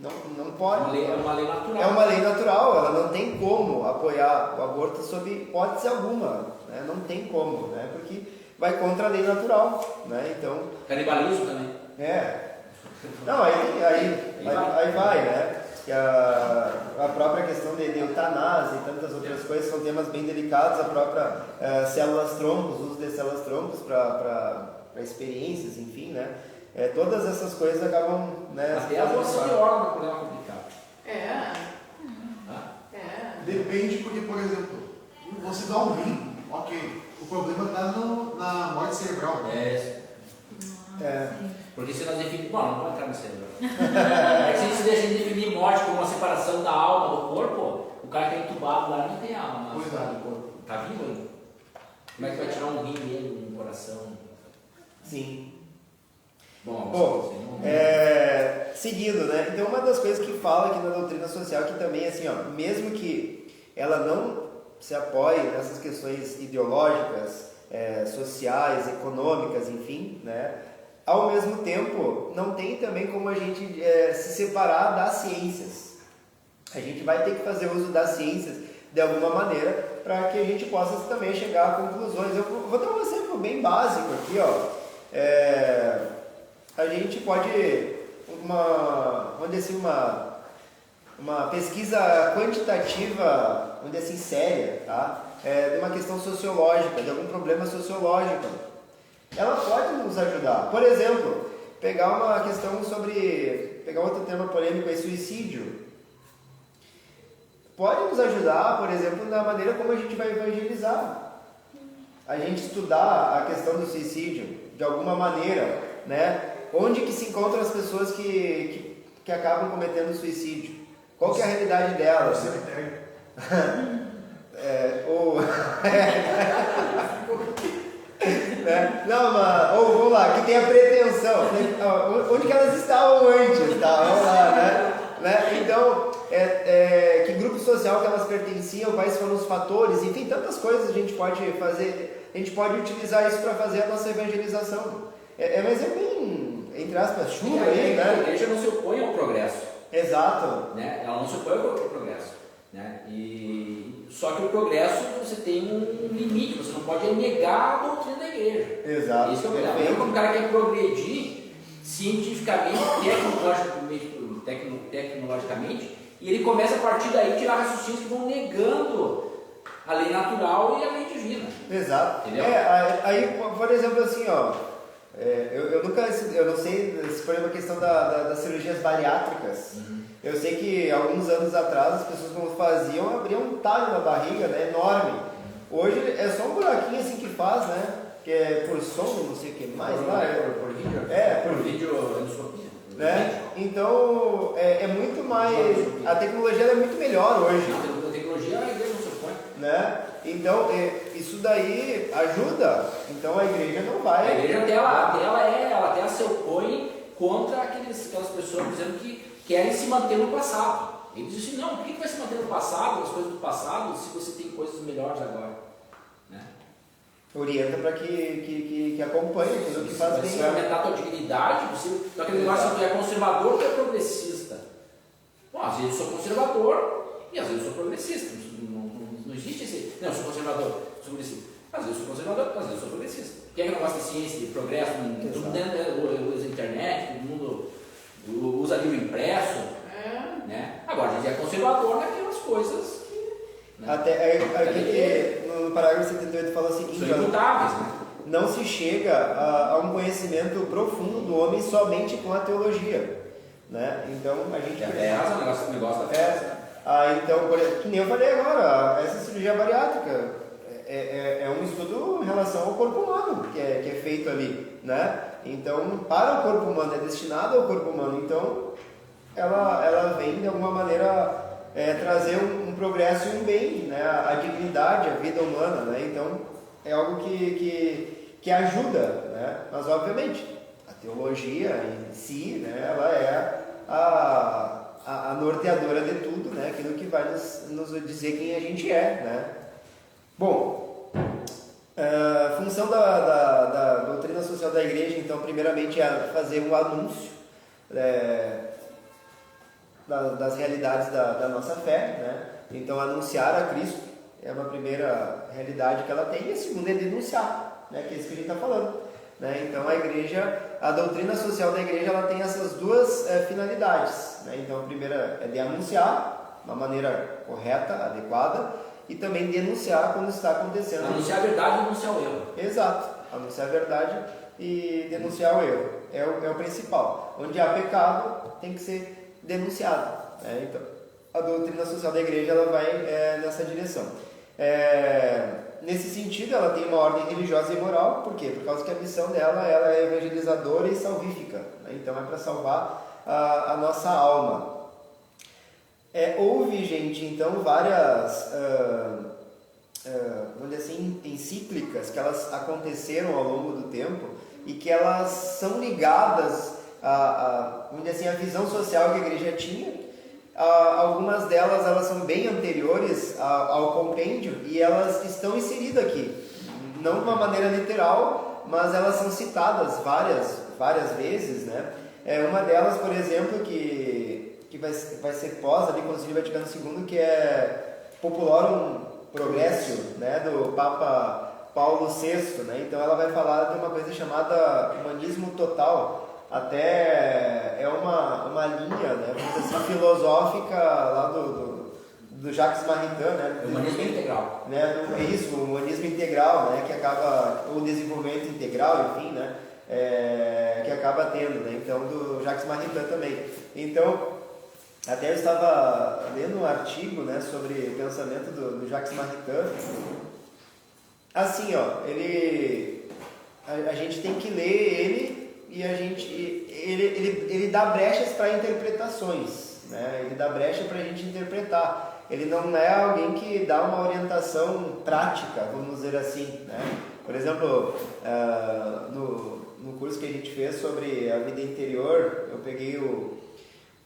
não pode. É uma lei natural. É uma lei natural, ela não tem como apoiar o aborto sob hipótese alguma, né? Não tem como, né? Porque vai contra a lei natural, né? Então... Canibalismo também. Não, aí vai, né? Que a própria questão de eutanásia e tantas outras coisas são temas bem delicados, a própria células-troncos, uso de células-troncos para experiências, enfim, né? Todas essas coisas acabam... Né, até a doação de órgão é um problema complicado. Depende, porque, por exemplo, você dá um rim, ok. O problema está na morte cerebral. Porque se nós definimos... Bom, não pode entrar no cerebro. Se a gente deixa de definir morte como uma separação da alma do corpo, o cara que é entubado lá não tem alma. Pois do corpo. Tá vivo ainda. Como é que vai tirar um rim dele, um coração? Sim. Bom, seguindo, né? Então, uma das coisas que fala aqui na doutrina social que também, assim, ó, mesmo que ela não se apoie nessas questões ideológicas, sociais, econômicas, enfim, né? Ao mesmo tempo, não tem também como a gente se separar das ciências. A gente vai ter que fazer uso das ciências de alguma maneira para que a gente possa também chegar a conclusões. Eu vou dar um exemplo bem básico aqui, ó. A gente pode uma pesquisa quantitativa, vamos dizer assim, séria, tá? De uma questão sociológica, de algum problema sociológico. Ela pode nos ajudar. Por exemplo, pegar uma questão pegar outro tema polêmico aí, suicídio. Pode nos ajudar, por exemplo, na maneira como a gente vai evangelizar. A gente estudar a questão do suicídio de alguma maneira, né? Onde que se encontram as pessoas que acabam cometendo suicídio? Qual que é a realidade delas? No cemitério. Não, mas, vamos lá, que tem a pretensão, onde que elas estavam antes, tá? Vamos lá, né? Então, que grupo social que elas pertenciam, quais foram os fatores, enfim, tantas coisas a gente pode fazer, a gente pode utilizar isso para fazer a nossa evangelização. Mas é bem, entre aspas, chuva aí, né? A igreja não se opõe ao progresso. Exato. Né? Ela não se opõe ao progresso. Né? Só que o progresso, você tem um limite, você não pode negar a doutrina da igreja. Exato. Isso é o problema. Quando o cara quer progredir cientificamente, tecnologicamente, e ele começa a partir daí tirar raciocínios que vão negando a lei natural e a lei divina. Exato. Entendeu? Aí, por exemplo, assim, ó, eu não sei se foi uma questão das cirurgias bariátricas. Eu sei que alguns anos atrás as pessoas quando faziam abriam um talho na barriga, né, enorme. Hoje é só um buraquinho assim que faz, né, que é por som, não sei o que mais lá. Por vídeo? Por vídeo endoscopia. Né? Então é muito mais. A tecnologia é muito melhor hoje. A tecnologia, a igreja não se opõe. Né? Então isso daí ajuda. Então a igreja não vai. A igreja ela até se opõe contra aquelas pessoas dizendo que querem se manter no passado. Eles dizem assim, não, por que vai se manter no passado, as coisas do passado, se você tem coisas melhores agora? Né? Orienta para que acompanhe tudo que faz bem. Você vai aumentar a tua dignidade, então aquele negócio que tu é conservador ou tu é progressista? Bom, às vezes eu sou conservador e às vezes eu sou progressista. Não existe esse. Não, eu sou conservador, sou progressista. Às vezes eu sou conservador, às vezes eu sou progressista. Quem é que não gosta de ciência, de progresso? Todo mundo usa internet, todo mundo usa livro impresso. Né? Agora, a gente é conservador naquelas coisas que. Né? Até no parágrafo 78 fala o seguinte: são imutáveis, né? Não se chega a um conhecimento profundo do homem somente com a teologia. Né? Então a gente. O negócio da fé. Então, que nem eu falei agora, essa cirurgia bariátrica é um estudo em relação ao corpo humano que é feito ali, né? Então, para o corpo humano, é destinado ao corpo humano, então ela vem de alguma maneira trazer um progresso e um bem, né? A dignidade, a vida humana, né? Então, é algo que ajuda, né? Mas, obviamente, a teologia em si, né? Ela é a norteadora de tudo, né? Aquilo que vai nos dizer quem a gente é, né? Bom, a função da doutrina social da igreja, então, primeiramente é fazer um anúncio, das realidades da nossa fé, né? Então, anunciar a Cristo é uma primeira realidade que ela tem, e a segunda é denunciar, né? Que é isso que a gente está falando, né? Então, a doutrina social da igreja, ela tem essas duas finalidades, né? Então, a primeira é de anunciar, de uma maneira correta, adequada, e também denunciar quando está acontecendo. Anunciar a verdade e denunciar o erro. Exato, anunciar a verdade e denunciar o erro. É o principal. Onde há pecado, tem que ser denunciado, né? Então, a doutrina social da igreja, ela vai nessa direção. Nesse sentido, ela tem uma ordem religiosa e moral. Por quê? Por causa que a missão dela, ela é evangelizadora e salvífica, né? Então, é para salvar a nossa alma. Houve, gente, então, várias vamos dizer assim, encíclicas que elas aconteceram ao longo do tempo e que elas são ligadas vamos dizer assim, à visão social que a igreja tinha. Algumas delas, elas são bem anteriores ao compêndio e elas estão inseridas aqui, não de uma maneira literal, mas elas são citadas várias vezes, né? Uma delas, por exemplo, que vai ser pós ali, Concílio Vaticano II, que é Populorum Progressio, né, do Papa Paulo VI, né? Então ela vai falar de uma coisa chamada humanismo total. Até é uma linha, né, assim, filosófica lá do Jacques Maritain, né? Humanismo integral. Né, isso, o humanismo integral, né, que acaba, o desenvolvimento integral, enfim, né, que acaba tendo, né? Então, do Jacques Maritain também. Então, até eu estava lendo um artigo, né, sobre o pensamento do Jacques Maritain. Assim, ó, a gente tem que ler ele e ele dá brechas para interpretações, né? Ele dá brecha para a gente interpretar. Ele não é alguém que dá uma orientação prática, vamos dizer assim, né? Por exemplo, no curso que a gente fez sobre a vida interior, eu peguei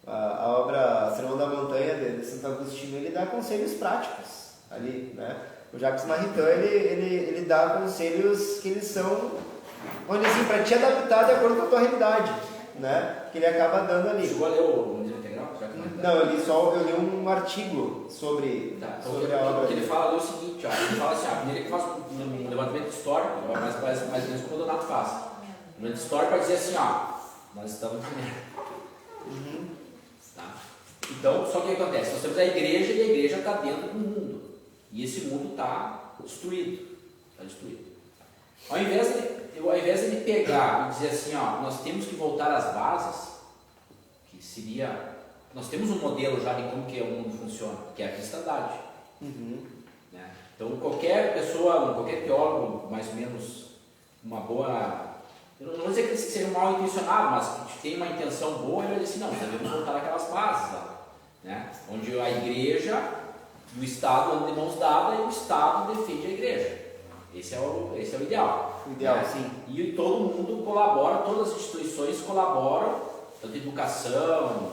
a obra Sermão da Montanha de Santo Agostinho. Ele dá conselhos práticos ali, né? O Jacques Maritain, ele dá conselhos que eles são, onde assim, para te adaptar de acordo com a tua realidade, né? Que ele acaba dando ali. Chegou a ler o Humanismo Integral? Não, eu li um artigo sobre a obra. O que ele fala ali é o seguinte, ó, ele fala assim, primeiro ele faz um levantamento histórico, mais ou menos como o Donato faz. Um levantamento histórico para dizer assim, nós estamos na merda. Tá? Então, só que o que acontece? Nós temos a igreja e a igreja está dentro do mundo. E esse mundo está destruído. Está destruído. Ao invés de ele pegar e dizer assim, nós temos que voltar às bases, que seria... Nós temos um modelo já de como que o mundo funciona, que é a cristandade. Né? Então, qualquer pessoa, qualquer teólogo, mais ou menos uma boa... Eu não vou dizer que ele seja mal intencionado, mas que tem uma intenção boa, ele vai dizer assim, não, devemos voltar àquelas bases lá, né? Onde a igreja e o Estado andam de mãos dadas e o Estado defende a igreja. Esse é o ideal. O ideal, né? sim. E todo mundo colabora, todas as instituições colaboram, tanto educação,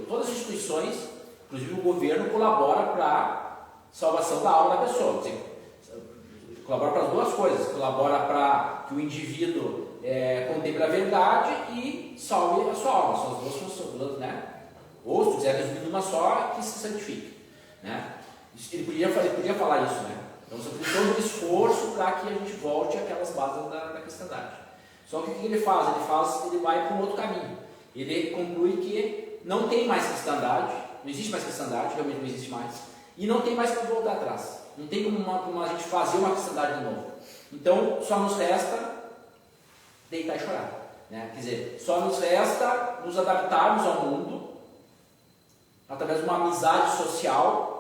todas as instituições, inclusive o governo, colabora para a salvação da alma da pessoa. Quer dizer, colabora para as duas coisas, colabora para que o indivíduo contemple a verdade e salve a sua alma, são as duas funções, né? Ou, se quiser resumir numa só, que se santifique, né? Ele podia falar isso, né? Então, você precisa ter um esforço para que a gente volte àquelas bases da cristandade. Só que o que ele faz? Ele vai para um outro caminho. Ele conclui que não tem mais cristandade, não existe mais cristandade, realmente não existe mais, e não tem mais como voltar atrás. Não tem como a gente fazer uma cristandade de novo. Então, só nos resta deitar e chorar, né? Quer dizer, só nos resta nos adaptarmos ao mundo através de uma amizade social,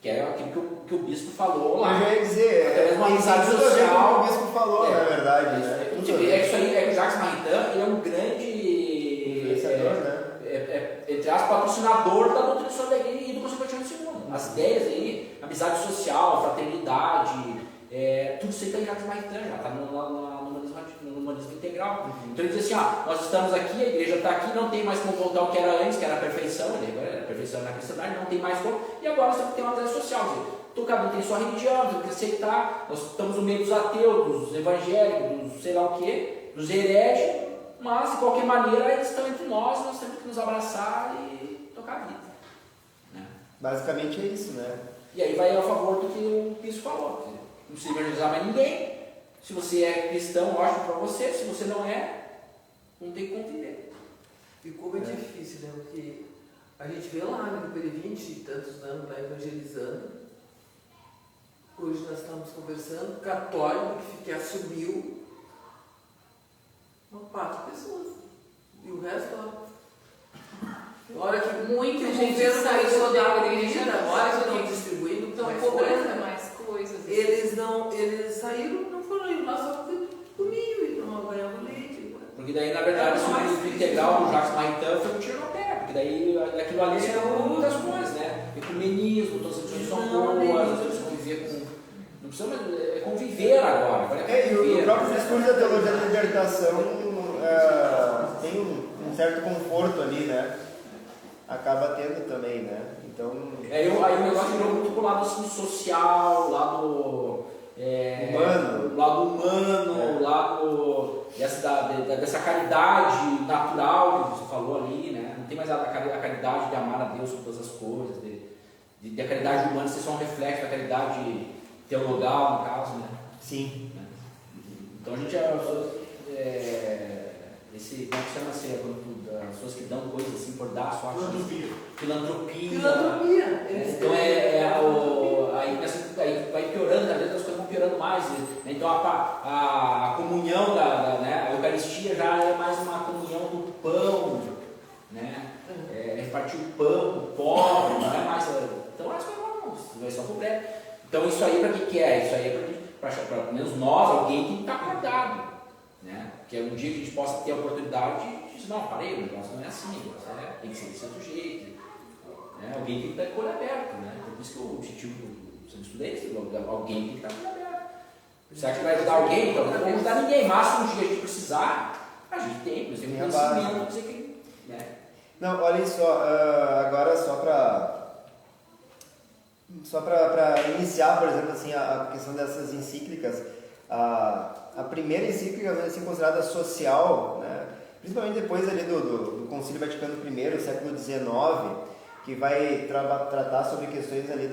que é aquilo que o bispo falou lá. Eu já ia dizer, através de uma amizade que social. o bispo falou, na verdade, né? Isso aí, o Jacques Maritain, ele é um grande influenciador, né? Entre aspas, patrocinador da doutrina social da igreja e do Concílio Vaticano II. As ideias aí, amizade social, fraternidade, tudo isso aí está em Jacques Maritain, já está no humanismo integral. Então ele diz assim, nós estamos aqui, a igreja está aqui, não tem mais como voltar ao que era antes, que era a perfeição, a perfeição na cristandade, não tem mais como, e agora nós temos que ter uma amizade social. Então cada um tem sua religião, tem que aceitar, nós estamos no meio dos ateus, dos evangélicos, dos sei lá o que, dos hereges, mas de qualquer maneira eles estão entre nós temos que nos abraçar e tocar tocar a vida. Né? Basicamente é isso, né? E aí vai a favor do que o Bispo falou. Não precisa evangelizar mais ninguém. Se você é cristão, ótimo para você. Se você não é, não tem que conviver. E como é difícil, né? Porque a gente vê lá, né, depois de 20 e tantos anos lá evangelizando. Hoje nós estamos conversando, católico que assumiu uma 4 pessoas. E o resto, ó. Hora que Muita gente governo saiu começou a da dar igreja, comida, hora que estão distribuindo, estão mais cobrando. coisa, mais coisas. Eles saíram, não foram ir lá só comiam e tomavam banho com leite. Porque daí, na verdade, o grupo integral do Jacques Maritain foi um tiro no pé. Porque daí aquilo ali são muitas coisas, né? Ecumenismo, todas as pessoas são boas, eles conviver com. Não precisa conviver agora. E o próprio discurso da teologia da libertação tem um certo conforto ali, né? Acaba tendo também, né? Então. Aí o negócio virou muito pro lado assim, social, lado. Humano. Lado humano, lado dessa caridade natural que você falou ali, né? Não tem mais a caridade de amar a Deus com todas as coisas, de a caridade humana ser só um reflexo da caridade teologal, no caso, né? Sim. Então a gente esse, como é que chama assim, as pessoas que dão coisas assim por dar, só filantropia. Então aí vai piorando, às vezes as coisas vão piorando mais. Então a comunhão né, a Eucaristia já é mais uma comunhão do pão, né? Repartir o pão, o pobre, não é mais. Então as coisas vai só completo. Então isso aí para que é? Isso aí é para pelo menos nós, alguém tem que estar acordado. Né? Que um dia que a gente possa ter a oportunidade de dizer, não, parei, o negócio não é assim, o negócio tem que ser desse outro jeito. Né? Alguém tem que estar com o olho aberto, né? Por isso que o objetivo do seu estudante é alguém tem que estar com o olho aberto. Você acha que vai ajudar alguém? Então não vamos ajudar ninguém, mas se um dia a gente precisar, a gente tem, por exemplo, conhecimento, dizer que. Né? Não, olhem só, agora só para iniciar, por exemplo, assim, a questão dessas encíclicas, a primeira encíclica vai ser considerada social, né? Principalmente depois ali do Concílio Vaticano I, século XIX, que vai tratar sobre questões ali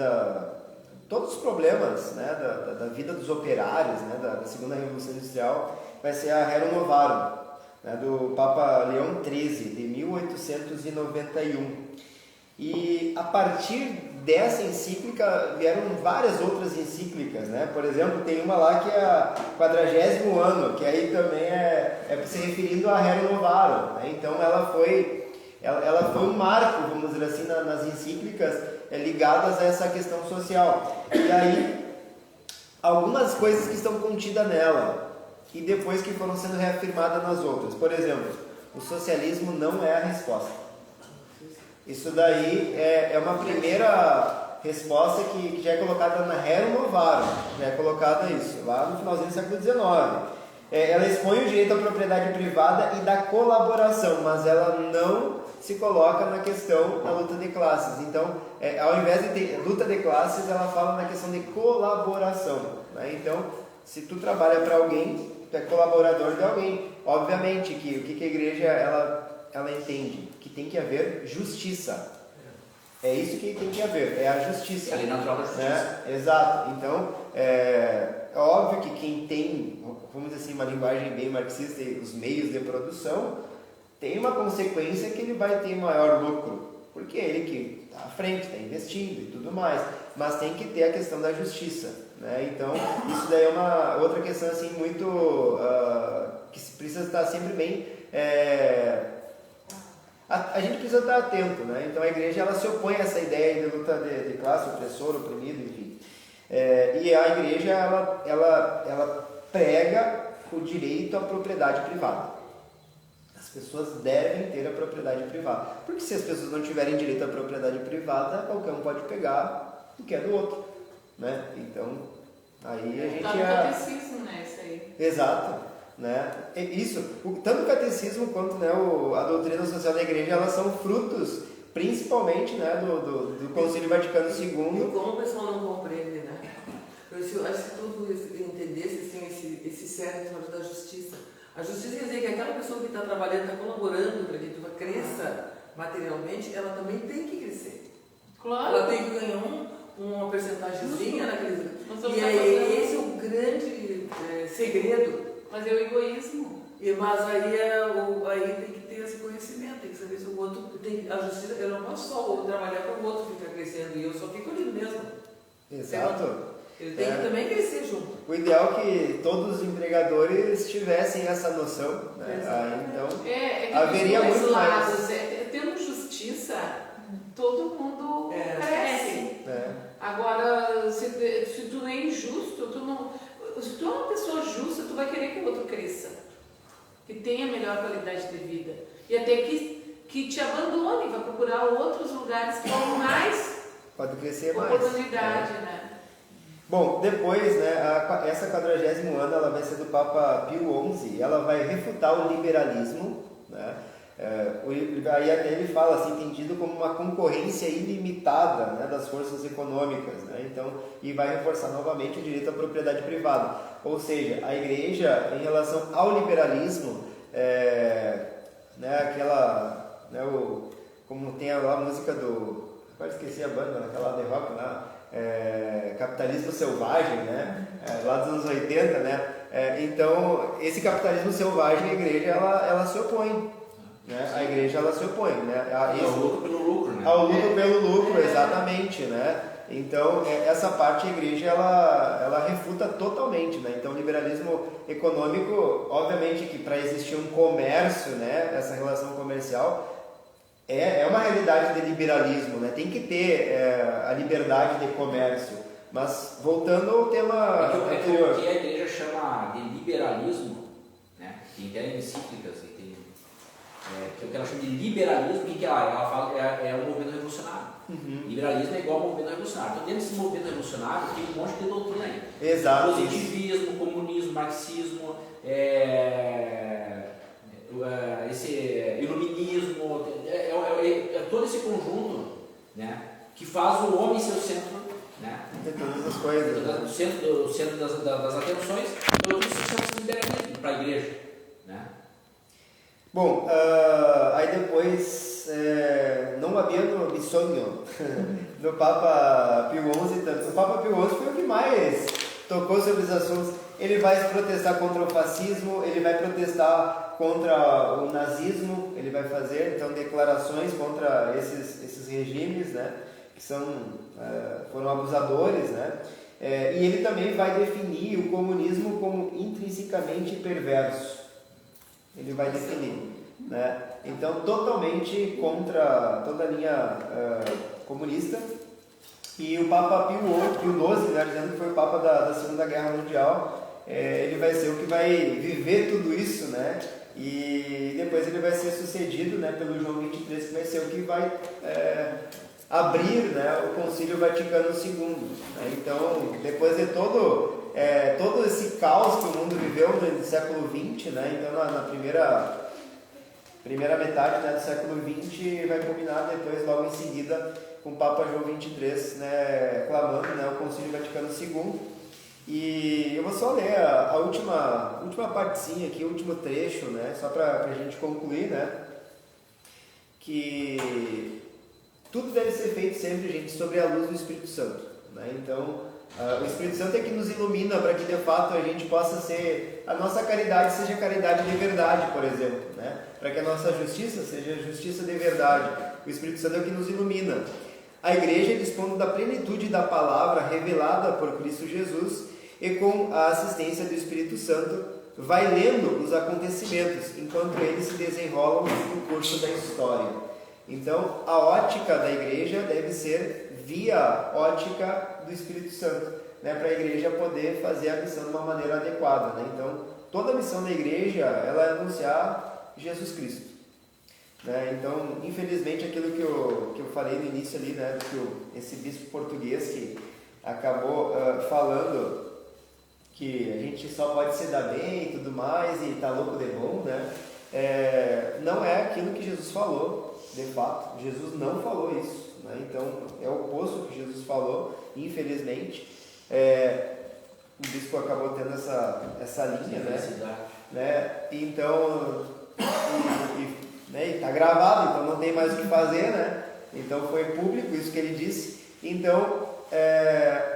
todos os problemas, né, da vida dos operários, né, da segunda Revolução Industrial, vai ser a Rerum Novarum, né, do Papa Leão XIII, de 1891. E a partir dessa encíclica vieram várias outras encíclicas, né? Por exemplo, tem uma lá que é 40º ano, que aí também é se referindo a Rerum Novarum, né? Então ela foi um marco, vamos dizer assim, nas encíclicas ligadas a essa questão social. E aí, algumas coisas que estão contidas nela e depois que foram sendo reafirmadas nas outras. Por exemplo, o socialismo não é a resposta. Isso daí é uma primeira resposta que já é colocada na Rerum Novarum, já é colocada isso, lá no finalzinho do século XIX. Ela expõe o direito à propriedade privada e da colaboração, mas ela não se coloca na questão da luta de classes. Então, ao invés de ter luta de classes, ela fala na questão de colaboração, né? Então, se tu trabalha para alguém, tu é colaborador de alguém. Obviamente que o que a igreja ela entende? Que tem que haver justiça. É isso que tem que haver, é a justiça. É a lei natural da justiça. Né? Exato. Então, é óbvio que quem tem, vamos dizer assim, uma linguagem bem marxista e os meios de produção, tem uma consequência que ele vai ter maior lucro, porque é ele que está à frente, está investindo e tudo mais. Mas tem que ter a questão da justiça, né? Então, isso daí é uma outra questão assim, muito que precisa estar sempre bem. A gente precisa estar atento, né? Então a igreja ela se opõe a essa ideia de luta de classe, opressor, oprimido, enfim. E a igreja ela prega o direito à propriedade privada. As pessoas devem ter a propriedade privada, porque se as pessoas não tiverem direito à propriedade privada, qualquer um pode pegar o que é do outro, né? Então aí a gente tá no catecismo, né? Isso aí. Exato. Né? Isso, tanto o catecismo quanto, né, a doutrina social da igreja, elas são frutos principalmente, né, do Concílio Vaticano II. E como o pessoal não compreende, né? Eu acho que todo entendesse assim, esse certo da justiça. A justiça quer dizer que aquela pessoa que está trabalhando, está colaborando para que tu cresça, materialmente, ela também tem que crescer. Claro. Ela tem que ganhar uma percentagemzinha naqueles. Mas E aí, esse é o grande segredo. Mas é o egoísmo. Mas aí, aí tem que ter esse conhecimento, tem que saber se o outro tem. A justiça, eu não posso só trabalhar para o outro ficar crescendo e eu só fico ali mesmo. Exato. Ele tem que também crescer junto. O ideal é que todos os empregadores tivessem essa noção, né? Então, Que haveria dos dois muito lados, mais. tendo justiça, todo mundo cresce. É. Agora, se tu é injusto, se tu é uma pessoa justa, tu vai querer que o outro cresça, que tenha melhor qualidade de vida. E até que te abandone, vai procurar outros lugares que tenham mais Pode crescer mais. oportunidade, né? Bom, depois, né, essa 40º ano ela vai ser do Papa Pio XI, ela vai refutar o liberalismo, né? Aí até ele fala assim, entendido como uma concorrência ilimitada, né, das forças econômicas, né? Então, e vai reforçar novamente o direito à propriedade privada. Ou seja, a Igreja, em relação ao liberalismo, né, aquela, né, como tem lá a música do, agora esqueci a banda, aquela de rock lá, Capitalismo Selvagem, né? Lá dos anos 80, né? Então, esse capitalismo selvagem, a Igreja ela se opõe, né? A Igreja ela se opõe, né? Ao lucro pelo lucro, né? Ao lucro pelo lucro, exatamente, né? Então, essa parte a Igreja ela refuta totalmente, né? Então, o liberalismo econômico, obviamente que para existir um comércio, né? Essa relação comercial é uma realidade de liberalismo, né? Tem que ter a liberdade de comércio. Mas, voltando ao tema anterior. O que a Igreja chama de liberalismo, né? Tem até encíclicas, que é o que ela chama de liberalismo, que ela fala é um movimento revolucionário. Uhum. Liberalismo é igual ao movimento revolucionário. Então, dentro desse movimento revolucionário, tem um monte de doutrina aí. Exato. Positivismo, comunismo, marxismo, esse iluminismo, todo esse conjunto, né, que faz o homem ser o centro, né, de todas as coisas, né? o centro das atenções, então isso é o liberalismo para a Igreja, né? Bom, aí depois, não havendo bisogno do Papa Pio XI, o Papa Pio XI foi o que mais tocou sobre os assuntos. Ele vai protestar contra o fascismo, ele vai protestar contra o nazismo, ele vai fazer então declarações contra esses regimes, né, que foram abusadores, né, e ele também vai definir o comunismo como intrinsecamente perverso. Ele vai definir, né? Então totalmente contra toda a linha comunista. E o Papa Pio XII, né, dizendo que foi o Papa da Segunda Guerra Mundial, ele vai ser o que vai viver tudo isso, né? E depois ele vai ser sucedido, né, pelo João 23, que vai ser o que vai abrir, né, o Concílio Vaticano II. Né? Então, depois de todo esse caos que o mundo viveu no século XX, né, então na primeira metade, né, do século XX, vai culminar depois, logo em seguida, com o Papa João 23, né, clamando, né, o Concílio Vaticano II. E eu vou só ler a última partezinha aqui, o último trecho, né, só para a gente concluir, né, que tudo deve ser feito sempre, gente, sobre a luz do Espírito Santo, né? Então, o Espírito Santo é que nos ilumina para que de fato a gente possa ser, a nossa caridade seja caridade de verdade, por exemplo, né? Para que a nossa justiça seja justiça de verdade. O Espírito Santo é o que nos ilumina. A Igreja, dispondo da plenitude da palavra revelada por Cristo Jesus e com a assistência do Espírito Santo, vai lendo os acontecimentos enquanto eles se desenrolam no curso da história. Então, a ótica da Igreja deve ser via ótica do Espírito Santo, né, para a Igreja poder fazer a missão de uma maneira adequada. Né? Então, toda a missão da Igreja ela é anunciar Jesus Cristo. Né? Então, infelizmente, aquilo que eu falei no início ali, né, que esse bispo português que acabou falando que a gente só pode se dar bem e tudo mais, e tá louco de bom, né? Não é aquilo que Jesus falou, de fato. Jesus não falou isso, né? Então, é o oposto do que Jesus falou, infelizmente. O bispo acabou tendo essa linha, né? Então, né? E está gravado, então não tem mais o que fazer, né? Então foi público isso que ele disse. Então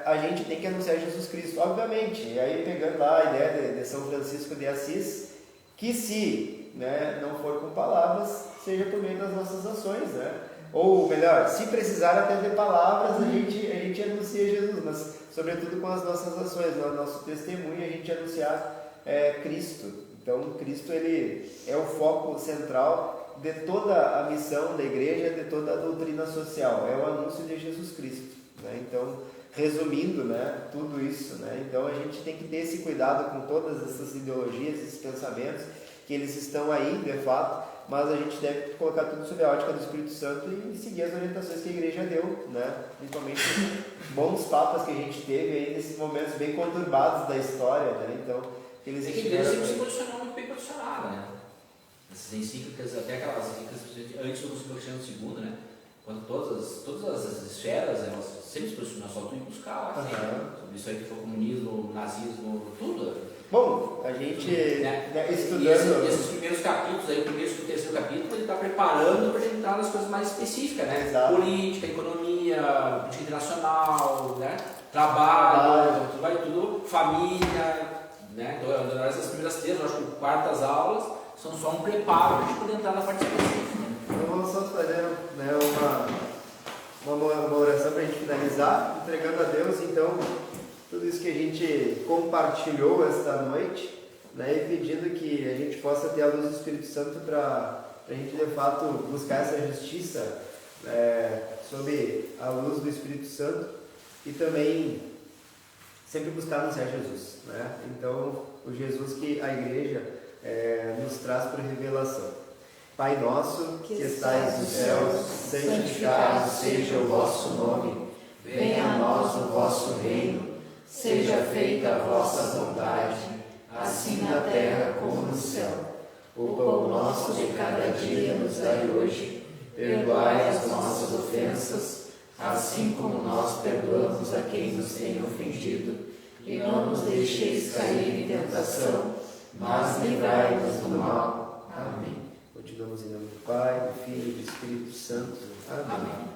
a gente tem que anunciar Jesus Cristo, obviamente. E aí pegando lá a ideia de São Francisco de Assis, que se, né, não for com palavras, seja por meio das nossas ações, né? Ou melhor, se precisar até de palavras, a gente anuncia Jesus, mas sobretudo com as nossas ações, no nosso testemunho, a gente anunciar Cristo. Então Cristo, ele é o foco central de toda a missão da igreja, de toda a doutrina social, é o anúncio de Jesus Cristo, né? Então, resumindo, né, tudo isso, né, então a gente tem que ter esse cuidado com todas essas ideologias, esses pensamentos, que eles estão aí, de fato, mas a gente deve colocar tudo sob a ótica do Espírito Santo e seguir as orientações que a igreja deu, né, principalmente bons papas que a gente teve aí nesses momentos bem conturbados da história, né, então eles a igreja sempre se posicionou muito bem posicionada, né, essas encíclicas, até aquelas encíclicas antes do Concílio Vaticano II, né, quando todas as esferas, elas sempre se posicionam, só tu ir buscar lá, sobre isso aí que foi comunismo, nazismo, tudo. Bom, a gente estudando... E esses primeiros capítulos, aí, o primeiro e o terceiro capítulo, ele está preparando para a gente entrar nas coisas mais específicas, né? Exato. Política, economia, política internacional, né? Trabalho, tudo, família, né? Então, essas primeiras três, eu acho que quartas aulas, são só um preparo para a gente poder entrar na parte específica. Então vamos só fazer, né, uma oração para a gente finalizar, entregando a Deus, então, tudo isso que a gente compartilhou esta noite, né, e pedindo que a gente possa ter a luz do Espírito Santo para a gente, de fato, buscar essa justiça sob a luz do Espírito Santo e também sempre buscar anunciar Jesus, né? Então, o Jesus que a igreja nos traz por revelação. Pai nosso, que estais nos céus, santificado seja o vosso nome. Venha a nós o vosso reino. Seja feita a vossa vontade, assim na terra como no céu. O pão nosso de cada dia nos dai hoje. Perdoai as nossas ofensas, assim como nós perdoamos a quem nos tem ofendido. E não nos deixeis cair em tentação, mas livrai-nos do mal. Amém. Continuamos em nome do Pai, do Filho e do Espírito Santo. Amém.